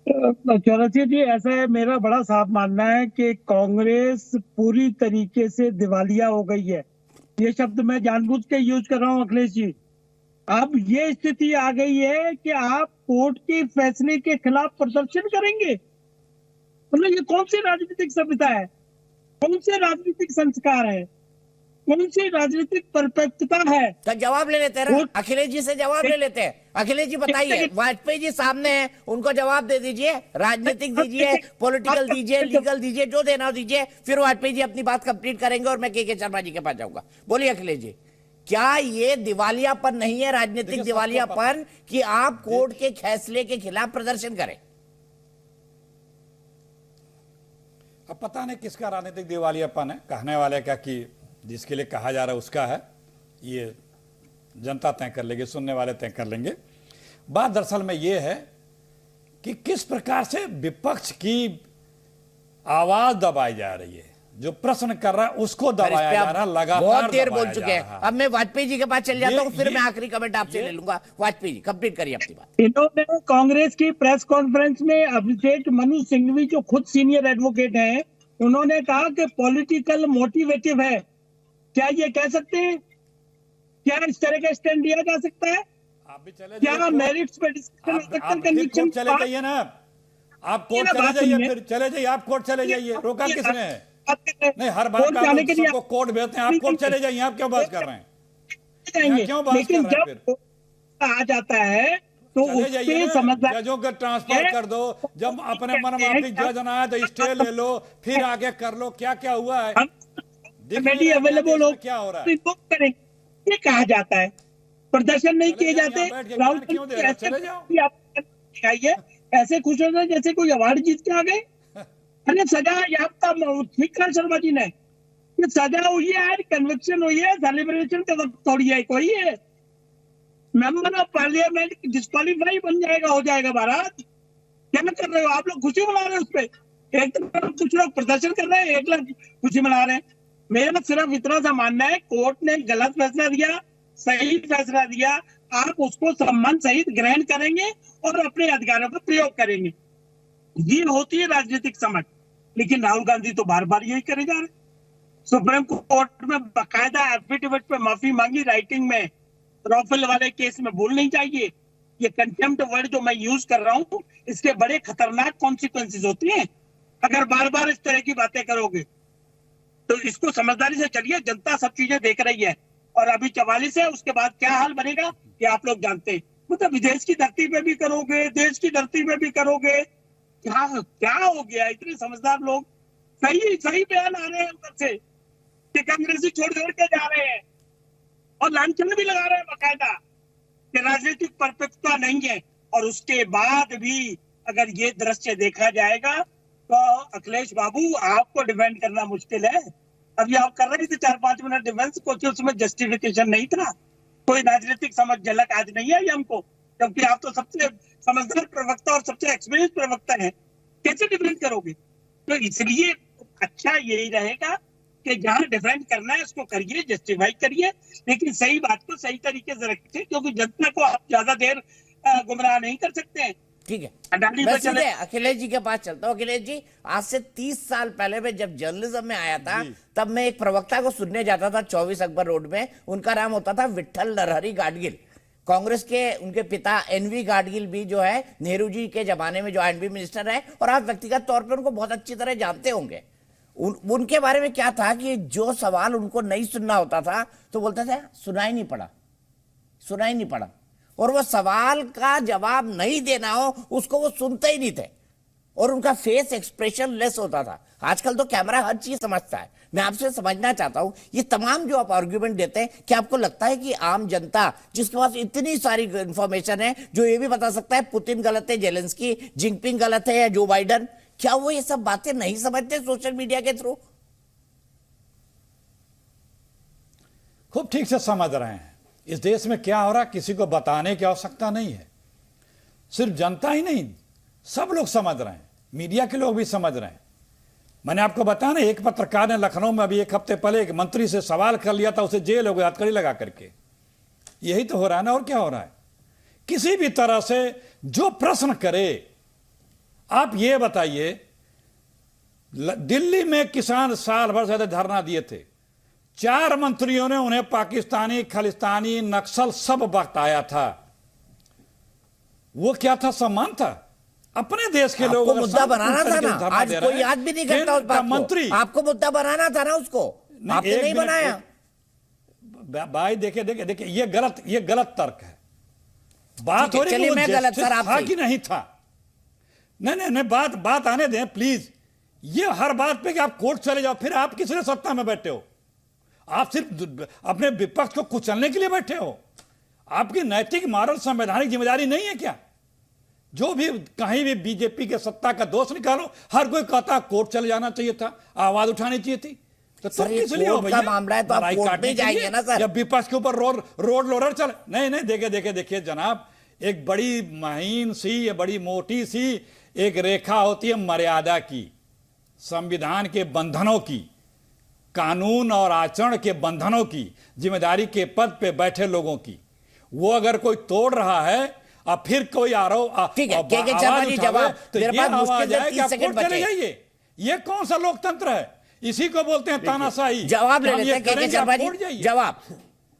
चौरसिया जी, ऐसा है, मेरा बड़ा साफ मानना है कि कांग्रेस पूरी तरीके से दिवालिया हो गई है। ये शब्द मैं जानबूझ के यूज कर रहा हूँ अखिलेश जी। अब ये स्थिति आ गई है कि आप कोर्ट के फैसले के खिलाफ प्रदर्शन करेंगे। मतलब ये कौन सी राजनीतिक सभ्यता है, कौन से राजनीतिक संस्कार है, कौन सी राजनीतिक परपेक्टता है? तो जवाब ले लेते हैं, अखिलेश जी से जवाब ले लेते हैं। अखिलेश जी बताइए, वाजपेयी जी सामने हैं, उनको जवाब दे दीजिए, राजनीतिक दीजिए, पॉलिटिकल दीजिए, लीगल दीजिए, जो देना हो दीजिए, फिर वाजपेयी जी अपनी बात कंप्लीट करेंगे और मैं के शर्मा जी के पास जाऊंगा। बोलिए अखिलेश जी, क्या ये दिवालियापन नहीं है, राजनीतिक दिवालियापन, कि आप कोर्ट के फैसले के खिलाफ प्रदर्शन करें? अब पता नहीं किसका राजनीतिक दिवालियापन है, कहने वाले का कि जिसके लिए कहा जा रहा है उसका है, ये जनता तय कर लेगी, सुनने वाले तय कर लेंगे। बात दरअसल में ये है कि किस प्रकार से विपक्ष की आवाज दबाई जा रही है, जो प्रश्न कर रहा है उसको दबाया जा रहा है, लगातार बहुत देर बोल चुके हैं। अब मैं वाजपेयी जी के पास चल जाता हूँ, फिर मैं आखिरी कमेंट आपसे ले लूंगा। वाजपेयी जी कंप्लीट करिए अपनी बात। इन्होंने कांग्रेस की प्रेस कॉन्फ्रेंस में अभिषेक मनु सिंघवी, जो खुद सीनियर एडवोकेट हैं, उन्होंने कहा कि पॉलिटिकल मोटिवेटिव है। क्या ये कह सकते हैं? क्या इस तरह का स्टैंड लिया जा सकता है? आप भी चले क्या मेरिट्स पे डिस्कशन चले जाइए ना, आप कोर्ट चले जाइए, फिर चले जाइए, आप कोर्ट चले जाइए, रोका किसने है? नहीं, हर बात सबको कोर्ट भेजते हैं, आप कोर्ट चले जाइए, आप क्यों बात कर रहे हैं? क्यों बात कर रहे हैं? फिर आ जाता है तो उससे समझदारी, जजों को ट्रांसफर कर दो, जब अपने मन माफी जज ना आए तो स्टे ले लो, फिर आगे कर लो। क्या क्या हुआ है, अवेलेबल हो, क्या हो रहा है, रिपोर्ट करेंगे, ये कहा जाता है। प्रदर्शन नहीं किए जाते, राहुल गांधी ऐसे खुश हो गए जैसे कोई अवार्ड जीत के आ गए। अरे सजा याफ्ता ठीक कर शर्मा जी ने, ये सजा हुई है, कन्विक्शन हुई है, सेलिब्रेशन का वक्त थोड़ी है कोई है। मेंबर ऑफ पार्लियामेंट डिस्क्वालीफाई बन जाएगा, हो जाएगा भारत। क्या कर रहे हो आप लोग? खुशी मना रहे हैं उस पर। एक तरफ कुछ लोग प्रदर्शन कर रहे हैं, एक लोग खुशी मना रहे हैं। मेरा सिर्फ इतना सा मानना है, कोर्ट ने गलत फैसला दिया, सही फैसला दिया, आप उसको सम्मान सहित ग्रहण करेंगे और अपने अधिकारों का प्रयोग करेंगे। ये होती है राजनीतिक समझ। लेकिन राहुल गांधी तो बार बार यही करे जा रहे। सुप्रीम कोर्ट में बाकायदा एफिडेविट पे माफी मांगी राइटिंग में। राफेल वाले केस में भूल नहीं चाहिए। ये कंटेम्प्ट वर्ड जो मैं यूज कर रहा हूँ, इसके बड़े खतरनाक कॉन्सिक्वेंसेस होते हैं अगर बार बार इस तरह की बातें करोगे। तो इसको समझदारी से चलिए, जनता सब चीजें देख रही है। और अभी 44 है, उसके बाद क्या हाल बनेगा ये आप लोग जानते हैं। मतलब विदेश की धरती पे भी करोगे, देश की धरती पे भी करोगे, क्या क्या हो गया? इतने समझदार लोग सही सही बयान आ रहे हैं उधर से कि कांग्रेसी छोड़ के जा रहे हैं और लांछन भी लगा रहे हैं बाकायदा कि राजनीतिक परपक्वता नहीं है। और उसके बाद भी अगर ये दृश्य देखा जाएगा तो अखिलेश बाबू आपको डिफेंड करना मुश्किल है। अभी आप कर रहे थे 4-5 मिनट डिफेंस को, उसमें जस्टिफिकेशन नहीं था, कोई राजनीतिक समझ झलक आज नहीं आई हमको, क्योंकि आप तो सबसे समझदार प्रवक्ता और सबसे एक्सपीरियंस प्रवक्ता है, कैसे डिफेंड करोगे? तो इसलिए अच्छा यही रहेगा कि जहां डिफेंड करना है उसको करिए, जस्टिफाई करिए, लेकिन सही बात को सही तरीके से रखिए, क्योंकि जनता को आप ज्यादा देर गुमराह नहीं कर सकते हैं। ठीक है, मैं सीधे अखिलेश जी के पास चलता हूँ। अखिलेश जी, आज से 30 साल पहले मैं जब जर्नलिज्म में आया था तब मैं एक प्रवक्ता को सुनने जाता था 24 अकबर रोड में, उनका नाम होता था विट्ठल नरहरि गाडगिल। कांग्रेस के उनके पिता एनवी गाडगिल भी जो है नेहरू जी के जमाने में जो आईएनबी मिनिस्टर है, और आप व्यक्तिगत तौर पर उनको बहुत अच्छी तरह जानते होंगे। उनके बारे में क्या था कि जो सवाल उनको नहीं सुनना होता था तो बोलते थे सुनाई नहीं पड़ा, और वो सवाल का जवाब नहीं देना हो उसको वो सुनते ही नहीं थे, और उनका फेस एक्सप्रेशन लेस होता था। आजकल तो कैमरा हर चीज समझता है। मैं आपसे समझना चाहता हूं, ये तमाम जो आप आर्ग्यूमेंट देते हैं, क्या आपको लगता है कि आम जनता जिसके पास इतनी सारी इंफॉर्मेशन है, जो ये भी बता सकता है पुतिन गलत है, जेलेंस्की, जिनपिंग गलत है या जो बाइडन, क्या वो ये सब बातें नहीं समझते सोशल मीडिया के थ्रू? खूब ठीक से समझ रहे हैं। इस देश में क्या हो रहा है किसी को बताने की आवश्यकता नहीं है। सिर्फ जनता ही नहीं, सब लोग समझ रहे हैं, मीडिया के लोग भी समझ रहे हैं। मैंने आपको बताया ना, एक पत्रकार ने लखनऊ में अभी 1 हफ्ते पहले एक मंत्री से सवाल कर लिया था, उसे जेल हो गया हथकड़ी लगा करके। यही तो हो रहा है ना, और क्या हो रहा है? किसी भी तरह से जो प्रश्न करे, आप ये बताइए, दिल्ली में किसान साल भर से धरना दिए थे, 4 मंत्रियों ने उन्हें पाकिस्तानी, खालिस्तानी, नक्सल सब बताया था। वो क्या था? सम्मान था अपने देश के लोगों को मुद्दा बनाना था ना। आज कोई याद भी नहीं करता उस बात को। मंत्री आपको मुद्दा बनाना था ना उसको, आपने नहीं बनाया। भाई देखिए ये गलत तर्क है। बात हो रही है गलत सर था कि नहीं था। नहीं बात आने दें प्लीज। ये हर बात पे कि आप कोर्ट चले जाओ, फिर आप किस लिए सत्ता में बैठे हो? आप सिर्फ अपने विपक्ष को कुचलने के लिए बैठे हो? आपकी नैतिक, मॉरल, संवैधानिक जिम्मेदारी नहीं है क्या? जो भी कहीं भी बीजेपी के सत्ता का दोष निकालो, हर कोई कहता कोर्ट चले जाना चाहिए था, आवाज उठानी चाहिए थी। तो तुम किस लिए हो भैया? मामला है तो आप कोर्ट में जाएंगे ना सर। जब विपक्ष के ऊपर रोड लोडर चले, नहीं देखिए जनाब, एक बड़ी महीन सी, बड़ी मोटी सी एक रेखा होती है मर्यादा की, संविधान के बंधनों की, कानून और आचरण के बंधनों की, जिम्मेदारी के पद पे बैठे लोगों की। वो अगर कोई तोड़ रहा है और फिर कोई आरोप, ठीक है, जवाब तो ये आवाज है कि आप कोर्ट चले जाइए। ये कौन सा लोकतंत्र है? इसी को बोलते हैं तानाशाही। जवाब ले लेते हैं के शर्मा जी। जवाब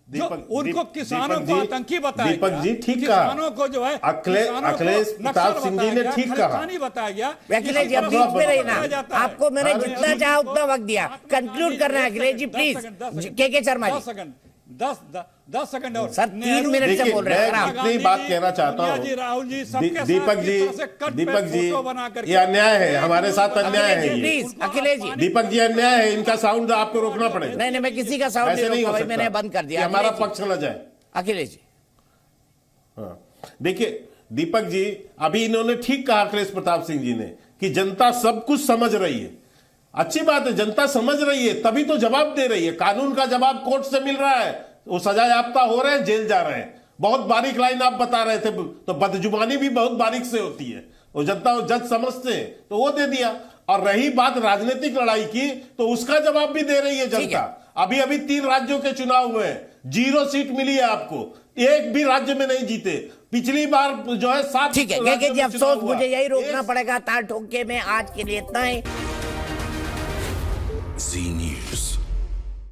उनको किसानों को आतंकी बताया, दीपक जी ठीक कहा। किसानों को जो है अखिलेश प्रताप सिंह जी ने ठीक कहा, बताया गया। अखिलेश जी बीच में रहना, आपको मैंने जितना चाहा उतना वक्त दिया, कंक्लूड करना है अखिलेश जी प्लीज। के शर्मा जी 10 सेकंड और सर 3 मिनट से बोल रहे हैं। मैं इतनी बात कहना चाहता हूँ राहुल जी, दीपक जी ये अन्याय है, हमारे साथ अन्याय है। प्लीज अखिलेश जी, दीपक जी अन्याय है, इनका साउंड आपको रोकना पड़ेगा। नहीं मैं किसी का साउंड नहीं रोका, मैंने बंद कर दिया। हमारा पक्ष न जाए। अखिलेश जी हाँ देखिए दीपक जी, अभी इन्होंने ठीक कहा अखिलेश प्रताप सिंह जी ने कि जनता सब कुछ समझ रही है। अच्छी बात है, जनता समझ रही है तभी तो जवाब दे रही है। कानून का जवाब कोर्ट से मिल रहा है, वो सजा याफ्ता हो रहे हैं, जेल जा रहे हैं। बहुत बारीक लाइन आप बता रहे थे, तो बदजुबानी भी बहुत बारीक से होती है, वो जनता वो जज समझते हैं, तो वो दे दिया। और रही बात राजनीतिक लड़ाई की, तो उसका जवाब भी दे रही है जनता। अभी 3 राज्यों के चुनाव हुए हैं, 0 सीट मिली है आपको, एक भी राज्य में नहीं जीते। पिछली बार जो है 7। ठीक है जी, अफसोस मुझे यही रोकना पड़ेगा ताल ठोक के। में आज के लिए इतना ही। जी न्यूज़।